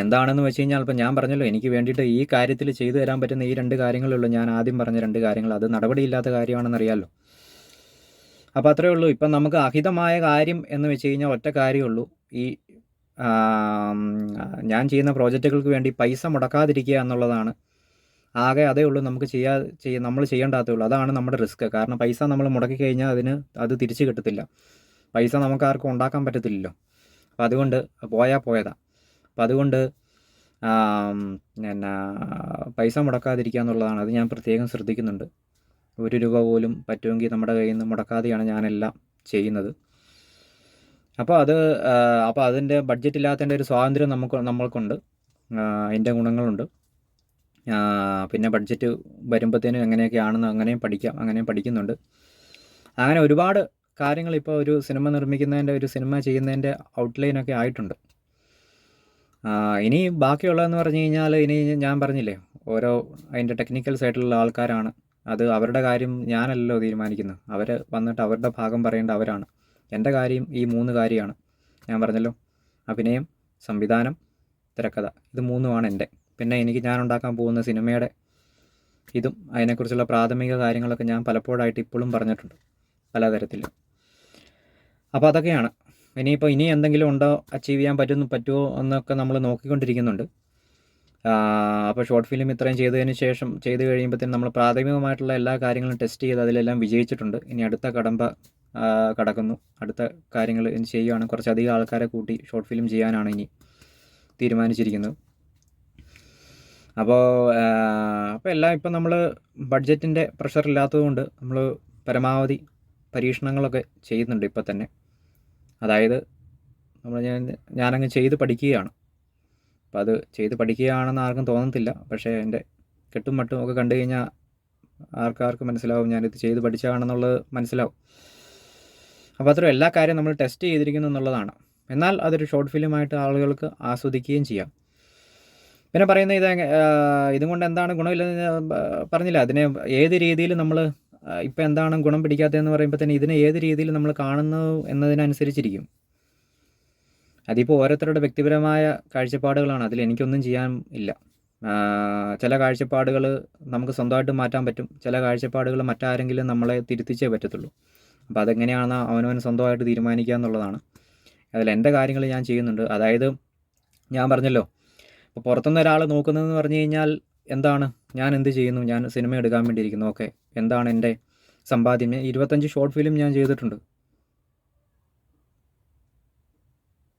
എന്താണെന്ന് വെച്ച് കഴിഞ്ഞാൽ, ഇപ്പം ഞാൻ പറഞ്ഞല്ലോ, എനിക്ക് വേണ്ടിയിട്ട് ഈ കാര്യത്തിൽ ചെയ്തു തരാൻ പറ്റുന്ന ഈ 2 കാര്യങ്ങളുള്ളൂ. ഞാൻ ആദ്യം പറഞ്ഞ 2 കാര്യങ്ങൾ, അത് നടപടിയില്ലാത്ത കാര്യമാണെന്നറിയാമല്ലോ. അപ്പോൾ അത്രയേ ഉള്ളൂ. ഇപ്പം നമുക്ക് അഹിതമായ കാര്യം എന്ന് വെച്ച് കഴിഞ്ഞാൽ ഒറ്റ കാര്യമേ ഉള്ളൂ. ഈ ഞാൻ ചെയ്യുന്ന പ്രോജക്റ്റുകൾക്ക് വേണ്ടി പൈസ മുടക്കാതിരിക്കുക എന്നുള്ളതാണ്. ആകെ അതേ ഉള്ളൂ നമുക്ക് നമ്മൾ ചെയ്യേണ്ടാത്തേ ഉള്ളൂ. അതാണ് നമ്മുടെ റിസ്ക്. കാരണം പൈസ നമ്മൾ മുടക്കി കഴിഞ്ഞാൽ അത് തിരിച്ച് കിട്ടത്തില്ല. പൈസ നമുക്ക് ആർക്കും ഉണ്ടാക്കാൻ പറ്റത്തില്ലല്ലോ. അപ്പോൾ അതുകൊണ്ട് പോയതാ. അപ്പോൾ അതുകൊണ്ട് പിന്നെ പൈസ മുടക്കാതിരിക്കുക എന്നുള്ളതാണ്. അത് ഞാൻ പ്രത്യേകം ശ്രദ്ധിക്കുന്നുണ്ട്. 1 രൂപ പോലും പറ്റുമെങ്കിൽ നമ്മുടെ കയ്യിൽ നിന്ന് മുടക്കാതെയാണ് ഞാനെല്ലാം ചെയ്യുന്നത്. അപ്പോൾ അതിൻ്റെ ബഡ്ജറ്റ് ഇല്ലാത്തതിൻ്റെ ഒരു സ്വാതന്ത്ര്യം നമ്മൾക്കുണ്ട്. അതിൻ്റെ ഗുണങ്ങളുണ്ട്. പിന്നെ ബഡ്ജറ്റ് വരുമ്പോഴത്തേനും എങ്ങനെയൊക്കെയാണെന്ന് അങ്ങനെയും പഠിക്കാം, അങ്ങനെയും പഠിക്കുന്നുണ്ട്. അങ്ങനെ ഒരുപാട് കാര്യങ്ങൾ ഇപ്പോൾ ഒരു സിനിമ ചെയ്യുന്നതിൻ്റെ ഔട്ട്ലൈനൊക്കെ ആയിട്ടുണ്ട്. ഇനി ബാക്കിയുള്ളതെന്ന് പറഞ്ഞു കഴിഞ്ഞാൽ, ഇനി ഞാൻ പറഞ്ഞില്ലേ, അതിൻ്റെ ടെക്നിക്കൽ സൈഡിലുള്ള ആൾക്കാരാണ്. അത് അവരുടെ കാര്യം ഞാനല്ലല്ലോ തീരുമാനിക്കുന്നത്. അവർ വന്നിട്ട് അവരുടെ ഭാഗം പറയേണ്ട അവരാണ്. എൻ്റെ കാര്യം ഈ 3 കാര്യമാണ്. ഞാൻ പറഞ്ഞല്ലോ, അഭിനയം, സംവിധാനം, തിരക്കഥ, ഇത് 3ഉമാണ് എൻ്റെ. പിന്നെ ഞാൻ ഉണ്ടാക്കാൻ പോകുന്ന സിനിമയുടെ ഇതും അതിനെക്കുറിച്ചുള്ള പ്രാഥമിക കാര്യങ്ങളൊക്കെ ഞാൻ പലപ്പോഴായിട്ട് ഇപ്പോഴും പറഞ്ഞിട്ടുണ്ട്, പലതരത്തിൽ. അപ്പോൾ അതൊക്കെയാണ്. ഇനി എന്തെങ്കിലും ഉണ്ടോ, അച്ചീവ് ചെയ്യാൻ പറ്റുമോ എന്നൊക്കെ നമ്മൾ നോക്കിക്കൊണ്ടിരിക്കുന്നുണ്ട്. അപ്പോൾ ഷോർട്ട് ഫിലിം ഇത്രയും ചെയ്ത് കഴിയുമ്പോഴത്തേനും നമ്മൾ പ്രാഥമികമായിട്ടുള്ള എല്ലാ കാര്യങ്ങളും ടെസ്റ്റ് ചെയ്ത് അതിലെല്ലാം വിജയിച്ചിട്ടുണ്ട്. ഇനി അടുത്ത കടക്കുന്നു. അടുത്ത കാര്യങ്ങൾ ഇനി ചെയ്യുകയാണ്. കുറച്ചധികം ആൾക്കാരെ കൂട്ടി ഷോർട്ട് ഫിലിം ചെയ്യാനാണ് ഇനി തീരുമാനിച്ചിരിക്കുന്നത്. അപ്പോൾ എല്ലാം ഇപ്പം നമ്മൾ ബഡ്ജറ്റിൻ്റെ പ്രഷർ ഇല്ലാത്തതുകൊണ്ട് നമ്മൾ പരമാവധി പരീക്ഷണങ്ങളൊക്കെ ചെയ്യുന്നുണ്ട് ഇപ്പം തന്നെ. അതായത് ഞാനങ്ങ് ചെയ്ത് പഠിക്കുകയാണ്. അപ്പോൾ അത് ചെയ്ത് പഠിക്കുകയാണെന്ന് ആർക്കും തോന്നത്തില്ല. പക്ഷേ എൻ്റെ കെട്ടും മട്ടും ഒക്കെ കണ്ടു കഴിഞ്ഞാൽ ആർക്കാർക്കും മനസ്സിലാവും ഞാനിത് ചെയ്ത് പഠിച്ചതാണെന്നുള്ളത് മനസ്സിലാവും. അപ്പോൾ അത്ര എല്ലാ കാര്യം നമ്മൾ ടെസ്റ്റ് ചെയ്തിരിക്കുന്നു എന്നുള്ളതാണ്. എന്നാൽ അതൊരു ഷോർട്ട് ഫിലിമായിട്ട് ആളുകൾക്ക് ആസ്വദിക്കുകയും ചെയ്യാം. പിന്നെ പറയുന്നത് ഇതും കൊണ്ട് എന്താണ് ഗുണമില്ലെന്ന് പറഞ്ഞില്ല. അതിനെ ഏത് രീതിയിൽ നമ്മൾ ഇപ്പം എന്താണ് ഗുണം പിടിക്കാത്തതെന്ന് പറയുമ്പോൾ തന്നെ ഇതിനെ ഏത് രീതിയിൽ നമ്മൾ കാണുന്നു എന്നതിനനുസരിച്ചിരിക്കും. അതിപ്പോൾ ഓരോരുത്തരുടെ വ്യക്തിപരമായ കാഴ്ചപ്പാടുകളാണ്. അതിലെനിക്കൊന്നും ചെയ്യാൻ ഇല്ല. ചില കാഴ്ചപ്പാടുകൾ നമുക്ക് സ്വന്തമായിട്ട് മാറ്റാൻ പറ്റും. ചില കാഴ്ചപ്പാടുകൾ മറ്റാരെങ്കിലും നമ്മളെ തിരുത്തിച്ചേ പറ്റത്തുള്ളൂ. അപ്പോൾ അതെങ്ങനെയാണെന്ന് അവനവൻ സ്വന്തമായിട്ട് തീരുമാനിക്കുക എന്നുള്ളതാണ്. അതിലെൻ്റെ കാര്യങ്ങൾ ഞാൻ ചെയ്യുന്നുണ്ട്. അതായത് ഞാൻ പറഞ്ഞല്ലോ, ഇപ്പോൾ പുറത്തുനിന്ന് ഒരാൾ നോക്കുന്നതെന്ന് പറഞ്ഞു കഴിഞ്ഞാൽ എന്താണ്, ഞാൻ എന്ത് ചെയ്യുന്നു, ഞാൻ സിനിമ എടുക്കാൻ വേണ്ടിയിരിക്കുന്നു, ഓക്കെ, എന്താണ് എൻ്റെ സമ്പാദ്യം. 25 ഷോർട്ട് ഫിലിം ഞാൻ ചെയ്തിട്ടുണ്ട്.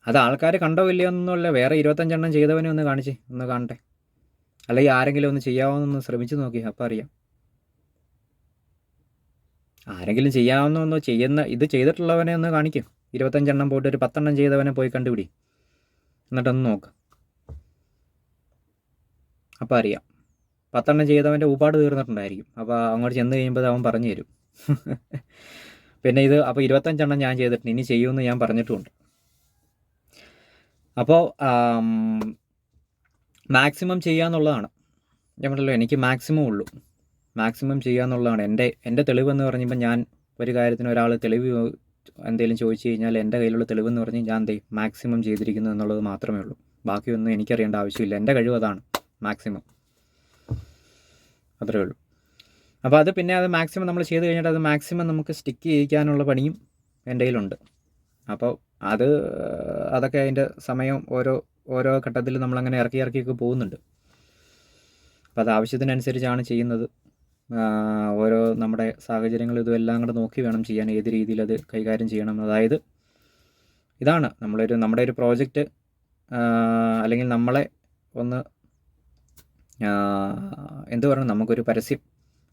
അത് ആൾക്കാർ കണ്ടോ ഇല്ലയോ എന്നല്ല, വേറെ 25 ചെയ്തവനെ ഒന്ന് കാണട്ടെ. അല്ലെങ്കിൽ ആരെങ്കിലും ഒന്ന് ചെയ്യാവുന്നൊന്ന് ശ്രമിച്ചു നോക്കി, അപ്പോൾ അറിയാം. ആരെങ്കിലും ചെയ്യാവുന്ന ഇത് ചെയ്തിട്ടുള്ളവനെ ഒന്ന് കാണിക്കും. 25 പോയിട്ട് ഒരു 10 ചെയ്തവനെ പോയി കണ്ടുപിടി, എന്നിട്ടൊന്ന് നോക്ക്, അപ്പോൾ അറിയാം. 10 ചെയ്തവൻ്റെ ഊപ്പാട് തീർന്നിട്ടുണ്ടായിരിക്കും. അപ്പോൾ അങ്ങോട്ട് ചെന്ന് കഴിയുമ്പോൾ അവൻ പറഞ്ഞു തരും. പിന്നെ ഇത് അപ്പോൾ 25 ഞാൻ ചെയ്തിട്ടുണ്ട്, ഇനി ചെയ്യുമെന്ന് ഞാൻ പറഞ്ഞിട്ടുമുണ്ട്. അപ്പോൾ മാക്സിമം ചെയ്യുക എന്നുള്ളതാണ്. ഞാൻ പറഞ്ഞല്ലോ, എനിക്ക് മാക്സിമം ഉള്ളൂ. മാക്സിമം ചെയ്യുക എന്നുള്ളതാണ് എൻ്റെ തെളിവെന്ന് പറയുമ്പോൾ, ഞാൻ ഒരു കാര്യത്തിന് ഒരാൾ തെളിവ് എന്തെങ്കിലും ചോദിച്ചു കഴിഞ്ഞാൽ എൻ്റെ കയ്യിലുള്ള തെളിവെന്ന് പറഞ്ഞാൽ ഞാൻ മാക്സിമം ചെയ്തിരിക്കുന്നു എന്നുള്ളത് മാത്രമേ ഉള്ളൂ. ബാക്കിയൊന്നും എനിക്കറിയേണ്ട ആവശ്യമില്ല. എൻ്റെ കഴിവ് അതാണ്, മാക്സിമം, അത്രയേ ഉള്ളൂ. അപ്പോൾ അത് പിന്നെ അത് മാക്സിമം നമ്മൾ ചെയ്ത് കഴിഞ്ഞിട്ട് അത് മാക്സിമം നമുക്ക് സ്റ്റിക്ക് ചെയ്യിക്കാനുള്ള പണിയും എൻ്റെ കയ്യിലുണ്ട്. അപ്പോൾ അതൊക്കെ അതിൻ്റെ സമയം ഓരോ ഘട്ടത്തിൽ നമ്മളങ്ങനെ ഇറക്കിയൊക്കെ പോകുന്നുണ്ട്. അപ്പോൾ അത് ആവശ്യത്തിനനുസരിച്ചാണ് ചെയ്യുന്നത്. ഓരോ നമ്മുടെ സാഹചര്യങ്ങൾ ഇതുമെല്ലാം കൂടെ നോക്കി വേണം ചെയ്യാൻ, ഏത് രീതിയിൽ അത് കൈകാര്യം ചെയ്യണം. അതായത് ഇതാണ് നമ്മുടെ ഒരു പ്രോജക്റ്റ്, അല്ലെങ്കിൽ നമ്മളെ ഒന്ന് എന്ത് പറയണം, നമുക്കൊരു പരസ്യം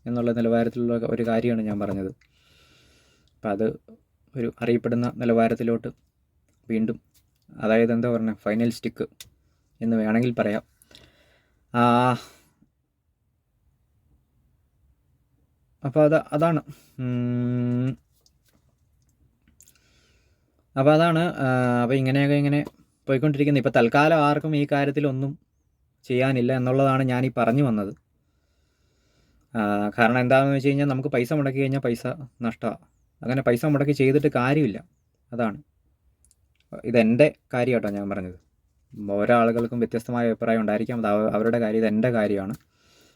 എന്നുള്ള നിലവാരത്തിലുള്ള ഒരു കാര്യമാണ് ഞാൻ പറഞ്ഞത്. അപ്പം അത് ഒരു അറിയപ്പെടുന്ന നിലവാരത്തിലോട്ട് വീണ്ടും, അതായത് എന്താ പറയുക, ഫൈനൽ സ്റ്റിക്ക് എന്ന് വേണമെങ്കിൽ പറയാം. അപ്പോൾ അതാണ് അപ്പോൾ ഇങ്ങനെ പോയിക്കൊണ്ടിരിക്കുന്നത്. ഇപ്പോൾ തൽക്കാലം ആർക്കും ഈ കാര്യത്തിലൊന്നും ചെയ്യാനില്ല എന്നുള്ളതാണ് ഞാനീ പറഞ്ഞു വന്നത്. കാരണം എന്താണെന്ന് വെച്ച് കഴിഞ്ഞാൽ, നമുക്ക് പൈസ മുടക്കി കഴിഞ്ഞാൽ പൈസ നഷ്ടമാണ്. അങ്ങനെ പൈസ മുടക്കി ചെയ്തിട്ട് കാര്യമില്ല. അതാണ് ഇതെൻ്റെ കാര്യം കേട്ടോ ഞാൻ പറഞ്ഞത്. ഓരോ ആളുകൾക്കും വ്യത്യസ്തമായ അഭിപ്രായം ഉണ്ടായിരിക്കാം, അത് അവരുടെ കാര്യം. ഇതെൻ്റെ കാര്യമാണ്.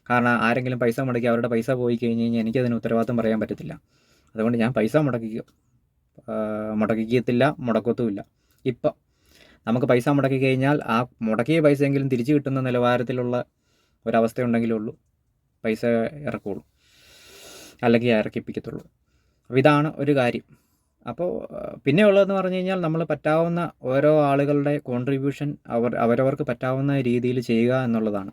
കാരണം ആരെങ്കിലും പൈസ മുടക്കി അവരുടെ പൈസ പോയി കഴിഞ്ഞ് കഴിഞ്ഞാൽ എനിക്കതിന് ഉത്തരവാദിത്വം പറയാൻ പറ്റത്തില്ല. അതുകൊണ്ട് ഞാൻ പൈസ മുടക്കിക്കത്തില്ല, മുടക്കത്തുമില്ല. ഇപ്പം നമുക്ക് പൈസ മുടക്കി കഴിഞ്ഞാൽ ആ മുടക്കിയ പൈസയെങ്കിലും തിരിച്ചു കിട്ടുന്ന നിലവാരത്തിലുള്ള ഒരവസ്ഥ ഉണ്ടെങ്കിലേ ഉള്ളൂ പൈസ ഇറക്കുള്ളൂ, അല്ലെങ്കിൽ ഇറക്കിപ്പിക്കത്തുള്ളൂ. അപ്പോൾ ഇതാണ് ഒരു കാര്യം. അപ്പോൾ പിന്നെ ഉള്ളതെന്ന് പറഞ്ഞു കഴിഞ്ഞാൽ, നമ്മൾ പറ്റാവുന്ന ഓരോ ആളുകളുടെ കോൺട്രിബ്യൂഷൻ അവരവർക്ക് പറ്റാവുന്ന രീതിയിൽ ചെയ്യുക എന്നുള്ളതാണ്.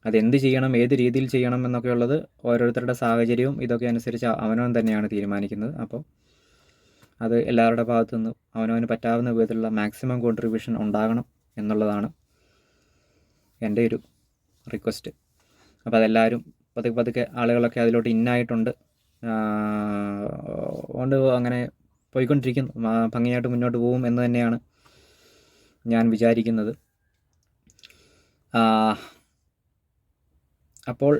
അതെന്ത് ചെയ്യണം, ഏത് രീതിയിൽ ചെയ്യണം എന്നൊക്കെ ഉള്ളത് ഓരോരുത്തരുടെ സാഹചര്യവും ഇതൊക്കെ അനുസരിച്ച് അവനവൻ തന്നെയാണ് തീരുമാനിക്കുന്നത്. അപ്പോൾ അത് എല്ലാവരുടെ ഭാഗത്തു നിന്നും അവനവന് പറ്റാവുന്ന വിധത്തിലുള്ള മാക്സിമം കോൺട്രിബ്യൂഷൻ ഉണ്ടാകണം എന്നുള്ളതാണ് എൻ്റെ ഒരു റിക്വസ്റ്റ്. അപ്പോൾ അതെല്ലാവരും പതുക്കെ ആളുകളൊക്കെ അതിലോട്ട് ഇന്നായിട്ടുണ്ട്, കൊണ്ട് അങ്ങനെ പോയിക്കൊണ്ടിരിക്കുന്നു. ഭംഗിയായിട്ട് മുന്നോട്ട് പോകും എന്ന് തന്നെയാണ് ഞാൻ വിചാരിക്കുന്നത്. അപ്പോൾ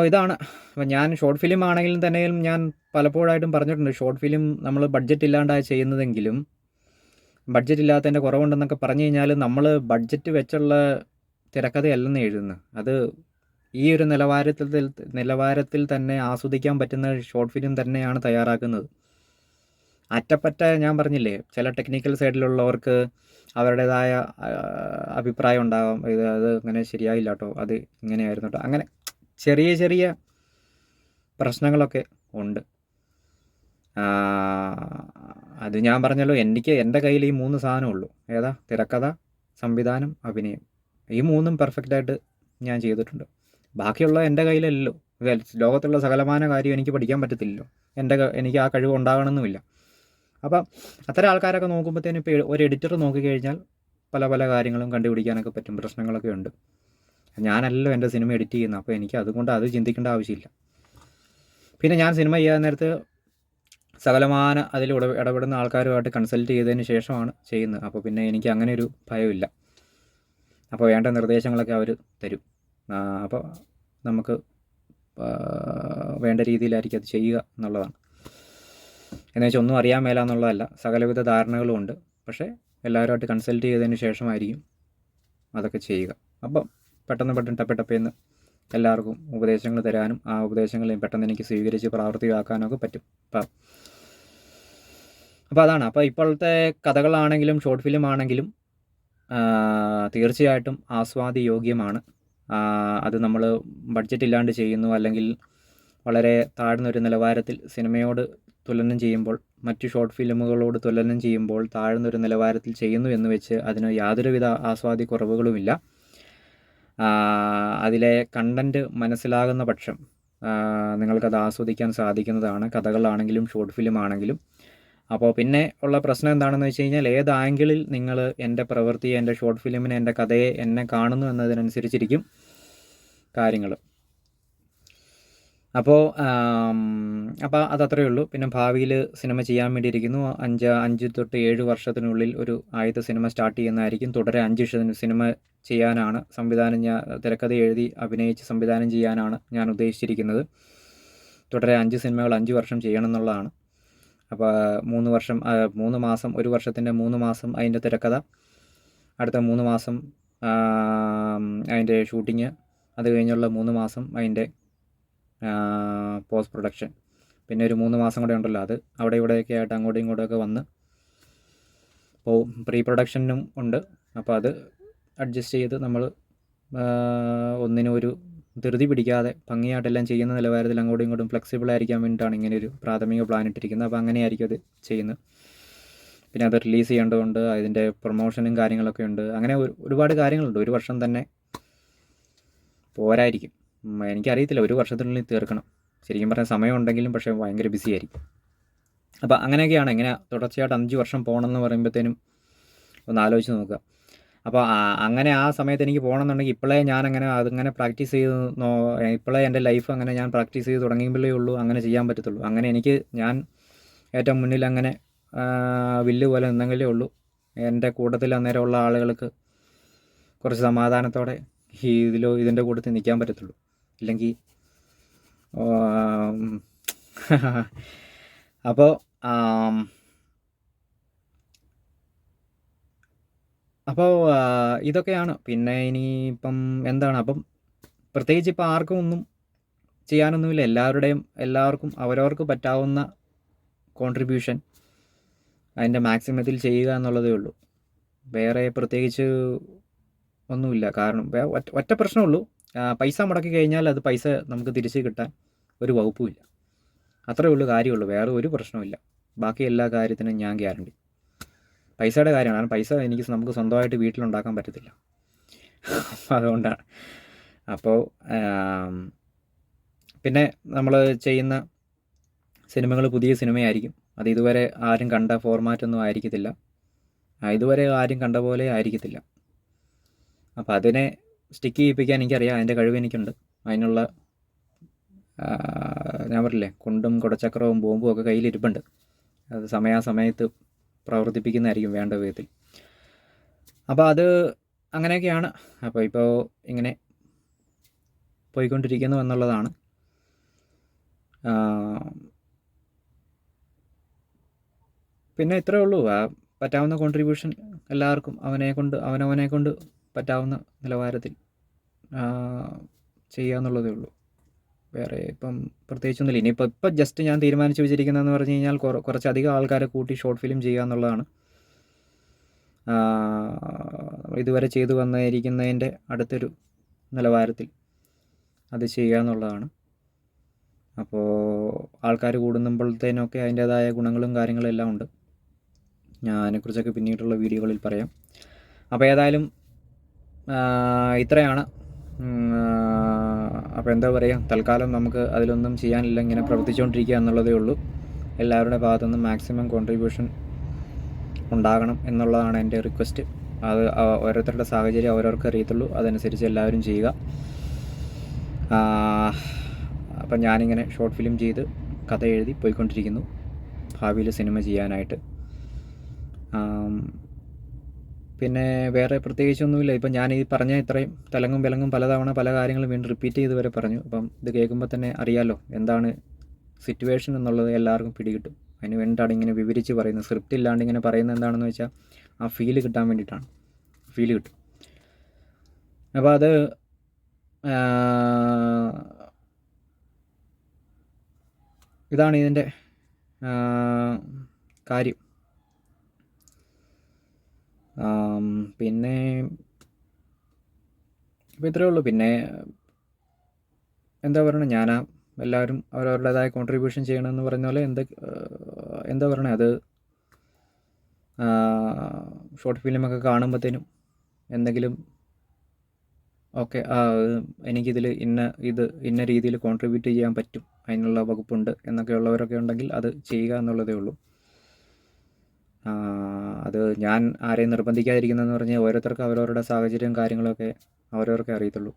ഇതാണ്. അപ്പോൾ ഞാൻ ഷോർട്ട് ഫിലിം ആണെങ്കിലും തന്നെയും ഞാൻ പലപ്പോഴായിട്ടും പറഞ്ഞിട്ടുണ്ട്, ഷോർട്ട് ഫിലിം നമ്മൾ ബഡ്ജറ്റ് ഇല്ലാണ്ടായി ചെയ്യുന്നതെങ്കിലും, ബഡ്ജറ്റ് ഇല്ലാത്തതിൻ്റെ കുറവുണ്ടെന്നൊക്കെ പറഞ്ഞു കഴിഞ്ഞാൽ, നമ്മൾ ബഡ്ജറ്റ് വെച്ചുള്ള തിരക്കഥയല്ലെന്ന് എഴുതുന്നത്. അത് ഈ ഒരു നിലവാരത്തിൽ തന്നെ ആസ്വദിക്കാൻ പറ്റുന്ന ഷോർട്ട് ഫിലിം തന്നെയാണ് തയ്യാറാക്കുന്നത്. അറ്റപ്പറ്റ ഞാൻ പറഞ്ഞില്ലേ, ചില ടെക്നിക്കൽ സൈഡിലുള്ളവർക്ക് അവരുടേതായ അഭിപ്രായം ഉണ്ടാകാം. അത് അങ്ങനെ ശരിയായില്ല കേട്ടോ, അത് ഇങ്ങനെയായിരുന്നു കേട്ടോ, അങ്ങനെ ചെറിയ പ്രശ്നങ്ങളൊക്കെ ഉണ്ട്. അത് ഞാൻ പറഞ്ഞല്ലോ, എൻ്റെ കയ്യിൽ ഈ 3 സാധനമുള്ളൂ. ഏതാ? തിരക്കഥ, സംവിധാനം, അഭിനയം. ഈ 3ഉം പെർഫെക്റ്റായിട്ട് ഞാൻ ചെയ്തിട്ടുണ്ട്. ബാക്കിയുള്ള എൻ്റെ കയ്യിലല്ലോ. ലോകത്തുള്ള സകലമാന കാര്യം എനിക്ക് പഠിക്കാൻ പറ്റത്തില്ലല്ലോ. എനിക്ക് ആ കഴിവ് ഉണ്ടാകണമെന്നുമില്ല. അപ്പം അത്തരം ആൾക്കാരൊക്കെ നോക്കുമ്പോഴത്തേനും, ഇപ്പോൾ ഒരു എഡിറ്റർ നോക്കിക്കഴിഞ്ഞാൽ പല കാര്യങ്ങളും കണ്ടുപിടിക്കാനൊക്കെ പറ്റും. പ്രശ്നങ്ങളൊക്കെ ഉണ്ട്. ഞാനല്ലല്ലോ എൻ്റെ സിനിമ എഡിറ്റ് ചെയ്യുന്നത്, അപ്പോൾ എനിക്ക് അതുകൊണ്ട് അത് ചിന്തിക്കേണ്ട ആവശ്യമില്ല. പിന്നെ ഞാൻ സിനിമ ചെയ്യാൻ നേരത്ത് സകലമാന അതിൽ ഇടപെടുന്ന ആൾക്കാരുമായിട്ട് കൺസൾട്ട് ചെയ്തതിന് ശേഷമാണ് ചെയ്യുന്നത്. അപ്പോൾ പിന്നെ എനിക്ക് അങ്ങനെ ഒരു ഭയമില്ല. അപ്പോൾ വേണ്ട നിർദ്ദേശങ്ങളൊക്കെ അവർ തരും. അപ്പോൾ നമുക്ക് വേണ്ട രീതിയിലായിരിക്കും അത് ചെയ്യുക എന്നുള്ളതാണ്. എന്ന് വെച്ചാൽ ഒന്നും അറിയാൻ മേല എന്നുള്ളതല്ല, സകലവിധ ധാരണകളും ഉണ്ട്. പക്ഷേ എല്ലാവരുമായിട്ട് കൺസൾട്ട് ചെയ്തതിന് ശേഷമായിരിക്കും അതൊക്കെ ചെയ്യുക. അപ്പം പെട്ടെന്ന് ടപ്പേന്ന് എല്ലാവർക്കും ഉപദേശങ്ങൾ തരാനും ആ ഉപദേശങ്ങൾ പെട്ടെന്ന് എനിക്ക് സ്വീകരിച്ച് പ്രാവർത്തികമാക്കാനൊക്കെ പറ്റും. അപ്പോൾ അതാണ്. അപ്പോൾ ഇപ്പോഴത്തെ കഥകളാണെങ്കിലും ഷോർട്ട് ഫിലിം ആണെങ്കിലും തീർച്ചയായിട്ടും ആസ്വാദ്യയോഗ്യമാണ്. അത് നമ്മൾ ബഡ്ജറ്റ് ഇല്ലാണ്ട് ചെയ്യുന്നു, അല്ലെങ്കിൽ വളരെ താഴ്ന്നൊരു നിലവാരത്തിൽ സിനിമയോട് തുലനം ചെയ്യുമ്പോൾ, മറ്റു ഷോർട്ട് ഫിലിമുകളോട് തുലനം ചെയ്യുമ്പോൾ താഴ്ന്നൊരു നിലവാരത്തിൽ ചെയ്യുന്നു എന്ന് വെച്ച് അതിന് യാതൊരുവിധ ആസ്വാദ്യക്കുറവുകളുമില്ല. അതിലെ കണ്ടൻറ്റ് മനസ്സിലാകുന്ന പക്ഷം നിങ്ങൾക്കത് ആസ്വദിക്കാൻ സാധിക്കുന്നതാണ്. കഥകളാണെങ്കിലും ഷോർട്ട് ഫിലിം ആണെങ്കിലും അപ്പോൾ പിന്നെ ഉള്ള പ്രശ്നം എന്താണെന്ന് വെച്ച് കഴിഞ്ഞാൽ ഏത് ആംഗിളിൽ നിങ്ങൾ എൻ്റെ പ്രവൃത്തിയെ, എൻ്റെ ഷോർട്ട് ഫിലിമിനെ, എൻ്റെ കഥയെ എന്നെ കാണുന്നു എന്നതിനനുസരിച്ചിരിക്കും കാര്യങ്ങൾ. അപ്പോൾ അതത്രയേ ഉള്ളൂ. പിന്നെ ഭാവിയിൽ സിനിമ ചെയ്യാൻ വേണ്ടിയിരിക്കുന്നു. 5 തൊട്ട് 7 വർഷത്തിനുള്ളിൽ ഒരു ആദ്യത്തെ സിനിമ സ്റ്റാർട്ട് ചെയ്യുന്നതായിരിക്കും. തുടരെ 5 സിനിമ ചെയ്യാനാണ് തിരക്കഥ എഴുതി അഭിനയിച്ച് സംവിധാനം ചെയ്യാനാണ് ഞാൻ ഉദ്ദേശിച്ചിരിക്കുന്നത്. തുടരെ 5 സിനിമകൾ 5 വർഷം ചെയ്യണം എന്നുള്ളതാണ്. അപ്പോൾ 3 വർഷം 3 മാസം, ഒരു വർഷത്തിൻ്റെ 3 മാസം അതിൻ്റെ തിരക്കഥ, അടുത്ത 3 മാസം അതിൻ്റെ ഷൂട്ടിങ്, അത് കഴിഞ്ഞുള്ള 3 മാസം അതിൻ്റെ പോസ്റ്റ് പ്രൊഡക്ഷൻ, പിന്നെ ഒരു 3 മാസം കൂടെ ഉണ്ടല്ലോ, അത് അവിടെ ഇവിടെയൊക്കെ ആയിട്ട് അങ്ങോട്ടും ഇങ്ങോട്ടുമൊക്കെ വന്ന് പോവും. പ്രീ പ്രൊഡക്ഷനും ഉണ്ട്. അപ്പോൾ അത് അഡ്ജസ്റ്റ് ചെയ്ത് നമ്മൾ ഒന്നിനും ഒരു ധൃതി പിടിക്കാതെ ഭംഗിയായിട്ടെല്ലാം ചെയ്യുന്ന നിലവാരത്തിൽ അങ്ങോട്ടും ഇങ്ങോട്ടും ഫ്ലെക്സിബിൾ ആയിരിക്കാൻ വേണ്ടിയിട്ടാണ് ഇങ്ങനെ ഒരു പ്രാഥമിക പ്ലാൻ ഇട്ടിരിക്കുന്നത്. അപ്പോൾ അങ്ങനെയായിരിക്കും അത് ചെയ്യുന്നത്. പിന്നെ അത് റിലീസ് ചെയ്യേണ്ടതുണ്ട്, അതിൻ്റെ പ്രൊമോഷനും കാര്യങ്ങളൊക്കെ ഉണ്ട്. അങ്ങനെ ഒരുപാട് കാര്യങ്ങളുണ്ട്. ഒരു വർഷം തന്നെ പോരായിരിക്കും. എനിക്കറിയത്തില്ല, ഒരു വർഷത്തിനുള്ളിൽ തീർക്കണം. ശരിക്കും പറഞ്ഞാൽ സമയമുണ്ടെങ്കിലും പക്ഷേ ഭയങ്കര ബിസി ആയിരിക്കും. അപ്പോൾ അങ്ങനെയൊക്കെയാണ്. ഇങ്ങനെ തുടർച്ചയായിട്ട് 5 വർഷം പോകണമെന്ന് പറയുമ്പോഴത്തേനും ഒന്ന് ആലോചിച്ച് നോക്കുക. അപ്പോൾ അങ്ങനെ ആ സമയത്ത് എനിക്ക് പോകണമെന്നുണ്ടെങ്കിൽ ഇപ്പോഴേ ഞാനങ്ങനെ അതിങ്ങനെ പ്രാക്ടീസ് ചെയ്ത് ഇപ്പോഴേ എൻ്റെ ലൈഫ് അങ്ങനെ ഞാൻ പ്രാക്ടീസ് ചെയ്ത് തുടങ്ങിയപ്പോഴേ ഉള്ളൂ അങ്ങനെ ചെയ്യാൻ പറ്റത്തുള്ളൂ. അങ്ങനെ ഞാൻ ഏറ്റവും മുന്നിൽ അങ്ങനെ വില്ല് പോലെ നിന്നെങ്കിലേ ഉള്ളൂ എൻ്റെ കൂട്ടത്തിൽ അന്നേരമുള്ള ആളുകൾക്ക് കുറച്ച് സമാധാനത്തോടെ ഇതിൻ്റെ കൂട്ടത്തിൽ നിൽക്കാൻ പറ്റത്തുള്ളൂ. ഇല്ലെങ്കിൽ അപ്പോൾ ഇതൊക്കെയാണ്. പിന്നെ ഇനിയിപ്പം എന്താണ്, അപ്പം പ്രത്യേകിച്ച് ഇപ്പോൾ ആർക്കും ഒന്നും ചെയ്യാനൊന്നുമില്ല. എല്ലാവർക്കും അവരവർക്ക് പറ്റാവുന്ന കോൺട്രിബ്യൂഷൻ അതിൻ്റെ മാക്സിമത്തിൽ ചെയ്യുക എന്നുള്ളതേ ഉള്ളൂ. വേറെ പ്രത്യേകിച്ച് ഒന്നുമില്ല. കാരണം ഒറ്റ പ്രശ്നമുള്ളൂ, പൈസ മുടക്കി കഴിഞ്ഞാൽ അത് പൈസ നമുക്ക് തിരിച്ച് കിട്ടാൻ ഒരു വകുപ്പുമില്ല. അത്രേ ഉള്ളൂ കാര്യമുള്ളൂ. വേറെ ഒരു പ്രശ്നമില്ല. ബാക്കി എല്ലാ കാര്യത്തിനും ഞാൻ ഗ്യാരണ്ടി. പൈസയുടെ കാര്യമാണ്. കാരണം പൈസ നമുക്ക് സ്വന്തമായിട്ട് വീട്ടിലുണ്ടാക്കാൻ പറ്റത്തില്ല. അതുകൊണ്ടാണ്. അപ്പോൾ പിന്നെ നമ്മൾ ചെയ്യുന്ന സിനിമകൾ പുതിയ സിനിമയായിരിക്കും. അത് ഇതുവരെ ആരും കണ്ട ഫോർമാറ്റൊന്നും ആയിരിക്കത്തില്ല. ഇതുവരെ ആരും കണ്ട പോലെ ആയിരിക്കത്തില്ല. അപ്പോൾ അതിനെ സ്റ്റിക്ക് ചെയ്യിപ്പിക്കാൻ എനിക്കറിയാം. അതിൻ്റെ കഴിവ് എനിക്കുണ്ട്. അതിനുള്ള ഞാൻ പറഞ്ഞില്ലേ, കുണ്ടും കുടച്ചക്രവും ബോംബും ഒക്കെ കയ്യിലിരിപ്പുണ്ട്. അത് സമയാസമയത്ത് പ്രവർത്തിപ്പിക്കുന്നതായിരിക്കും വേണ്ട വിധത്തിൽ. അപ്പോൾ അത് അങ്ങനെയൊക്കെയാണ്. അപ്പോൾ ഇപ്പോൾ ഇങ്ങനെ പോയിക്കൊണ്ടിരിക്കുന്നു എന്നുള്ളതാണ്. പിന്നെ ഇത്രയേ ഉള്ളൂ. പറ്റാവുന്ന കോൺട്രിബ്യൂഷൻ എല്ലാവർക്കും അവനവനെ കൊണ്ട് പറ്റാവുന്ന നിലവാരത്തിൽ ചെയ്യുക എന്നുള്ളതേ ഉള്ളൂ. വേറെ ഇപ്പം പ്രത്യേകിച്ചൊന്നുമില്ല. ഇപ്പം ജസ്റ്റ് ഞാൻ തീരുമാനിച്ച് വെച്ചിരിക്കുന്നതെന്ന് പറഞ്ഞു കഴിഞ്ഞാൽ കുറച്ചധികം ആൾക്കാരെ കൂട്ടി ഷോർട്ട് ഫിലിം ചെയ്യുക എന്നുള്ളതാണ്. ഇതുവരെ ചെയ്തു വന്നിരിക്കുന്നതിൻ്റെ അടുത്തൊരു നിലവാരത്തിൽ അത് ചെയ്യുക എന്നുള്ളതാണ്. അപ്പോൾ ആൾക്കാർ കൂടുമ്പോഴത്തേനൊക്കെ അതിൻ്റേതായ ഗുണങ്ങളും കാര്യങ്ങളും എല്ലാം ഉണ്ട്. അതിനെക്കുറിച്ചൊക്കെ പിന്നീടുള്ള വീഡിയോകളിൽ പറയാം. അപ്പോൾ ഏതായാലും ഇത്രയാണ്. അപ്പോൾ എന്താ പറയുക, തൽക്കാലം നമുക്ക് അതിലൊന്നും ചെയ്യാനില്ല, ഇങ്ങനെ പ്രവർത്തിച്ചുകൊണ്ടിരിക്കുക എന്നുള്ളതേ ഉള്ളൂ. എല്ലാവരുടെ ഭാഗത്തുനിന്നും മാക്സിമം കോൺട്രിബ്യൂഷൻ ഉണ്ടാകണം എന്നുള്ളതാണ് എൻ്റെ റിക്വസ്റ്റ്. അത് ഓരോരുത്തരുടെ സാഹചര്യം അവരവർക്ക് അറിയത്തുള്ളൂ. അതനുസരിച്ച് എല്ലാവരും ചെയ്യുക. അപ്പം ഞാനിങ്ങനെ ഷോർട്ട് ഫിലിം ചെയ്ത് കഥ എഴുതി പോയിക്കൊണ്ടിരിക്കുന്നു, ഭാവിയിൽ സിനിമ ചെയ്യാനായിട്ട്. പിന്നെ വേറെ പ്രത്യേകിച്ചൊന്നുമില്ല. ഇപ്പം ഞാൻ ഈ പറഞ്ഞ ഇത്രയും തലങ്ങും വിലങ്ങും പലതവണ പല കാര്യങ്ങളും വീണ്ടും റിപ്പീറ്റ് ചെയ്ത് വരെ പറഞ്ഞു. അപ്പം ഇത് കേൾക്കുമ്പോൾ തന്നെ അറിയാമല്ലോ എന്താണ് സിറ്റുവേഷൻ എന്നുള്ളത് എല്ലാവർക്കും പിടികിട്ടും. അതിന് വേണ്ടിയിട്ടാണ് ഇങ്ങനെ വിവരിച്ച് പറയുന്നത്. സ്ക്രിപ്റ്റ് ഇല്ലാണ്ട് ഇങ്ങനെ പറയുന്നത് എന്താണെന്ന് വെച്ചാൽ ആ ഫീല് കിട്ടാൻ വേണ്ടിയിട്ടാണ്. ഫീല് കിട്ടും. അപ്പോൾ അത് ഇതാണ് ഇതിൻ്റെ കാര്യം. പിന്നെ ഇപ്പോൾ ഇത്രയേ ഉള്ളൂ. പിന്നെ എന്താ പറയണത്, എല്ലാവരും അവരവരുടേതായ കോൺട്രിബ്യൂഷൻ ചെയ്യണമെന്ന് പറയുന്ന പോലെ എന്താ പറയണത്, അത് ഷോർട്ട് ഫിലിമൊക്കെ കാണുമ്പോഴത്തേനും എന്തെങ്കിലും ഓക്കെ എനിക്കിതിൽ ഇന്ന രീതിയിൽ കോൺട്രിബ്യൂട്ട് ചെയ്യാൻ പറ്റും, അതിനുള്ള വകുപ്പുണ്ട് എന്നൊക്കെ ഉള്ളവരൊക്കെ ഉണ്ടെങ്കിൽ അത് ചെയ്യുക എന്നുള്ളതേ ഉള്ളൂ. അത് ഞാൻ ആരെയും നിർബന്ധിക്കാതിരിക്കുന്നതെന്ന് പറഞ്ഞാൽ ഓരോരുത്തർക്കും അവരവരുടെ സാഹചര്യവും കാര്യങ്ങളൊക്കെ അവരവർക്കേ അറിയത്തുള്ളൂ.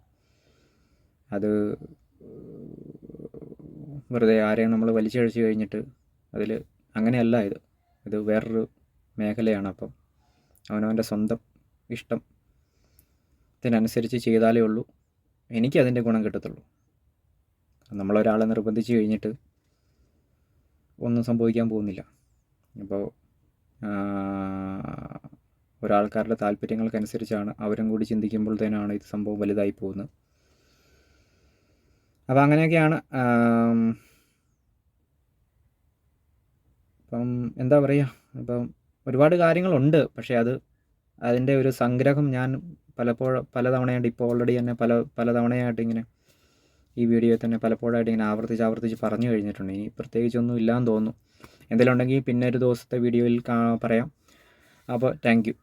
അത് വെറുതെ ആരെയും നമ്മൾ വലിച്ചിഴച്ച് കഴിഞ്ഞിട്ട് അതിൽ അങ്ങനെയല്ല ഇത് വേറൊരു മേഖലയാണ്. അപ്പം അവനവൻ്റെ സ്വന്തം ഇഷ്ടത്തിനനുസരിച്ച് ചെയ്താലേ ഉള്ളൂ എനിക്കതിൻ്റെ ഗുണം കിട്ടത്തുള്ളൂ. നമ്മളൊരാളെ നിർബന്ധിച്ച് കഴിഞ്ഞിട്ട് ഒന്നും സംഭവിക്കാൻ പോകുന്നില്ല. അപ്പോൾ ഒരാൾക്കാരുടെ താല്പര്യങ്ങൾക്കനുസരിച്ചാണ് അവരും കൂടി ചിന്തിക്കുമ്പോഴത്തേനാണ് ഇത് സംഭവം വലുതായി പോകുന്നത്. അപ്പോൾ അങ്ങനെയൊക്കെയാണ്. ഇപ്പം എന്താ പറയുക, ഇപ്പം ഒരുപാട് കാര്യങ്ങളുണ്ട്. പക്ഷേ അതിൻ്റെ ഒരു സംഗ്രഹം ഞാൻ പല തവണയായിട്ട് ഇപ്പോൾ ഓൾറെഡി തന്നെ പല തവണയായിട്ട് ഇങ്ങനെ ഈ വീഡിയോയിൽ തന്നെ പലപ്പോഴായിട്ട് ഇങ്ങനെ ആവർത്തിച്ച് പറഞ്ഞു കഴിഞ്ഞിട്ടുണ്ട്. ഇനി പ്രത്യേകിച്ചൊന്നും ഇല്ലയെന്ന് തോന്നുന്നു. എന്തെങ്കിലും ഉണ്ടെങ്കിൽ പിന്നെ ഒരു ദിവസത്തെ വീഡിയോയിൽ പറയാം. അപ്പോൾ താങ്ക് യു.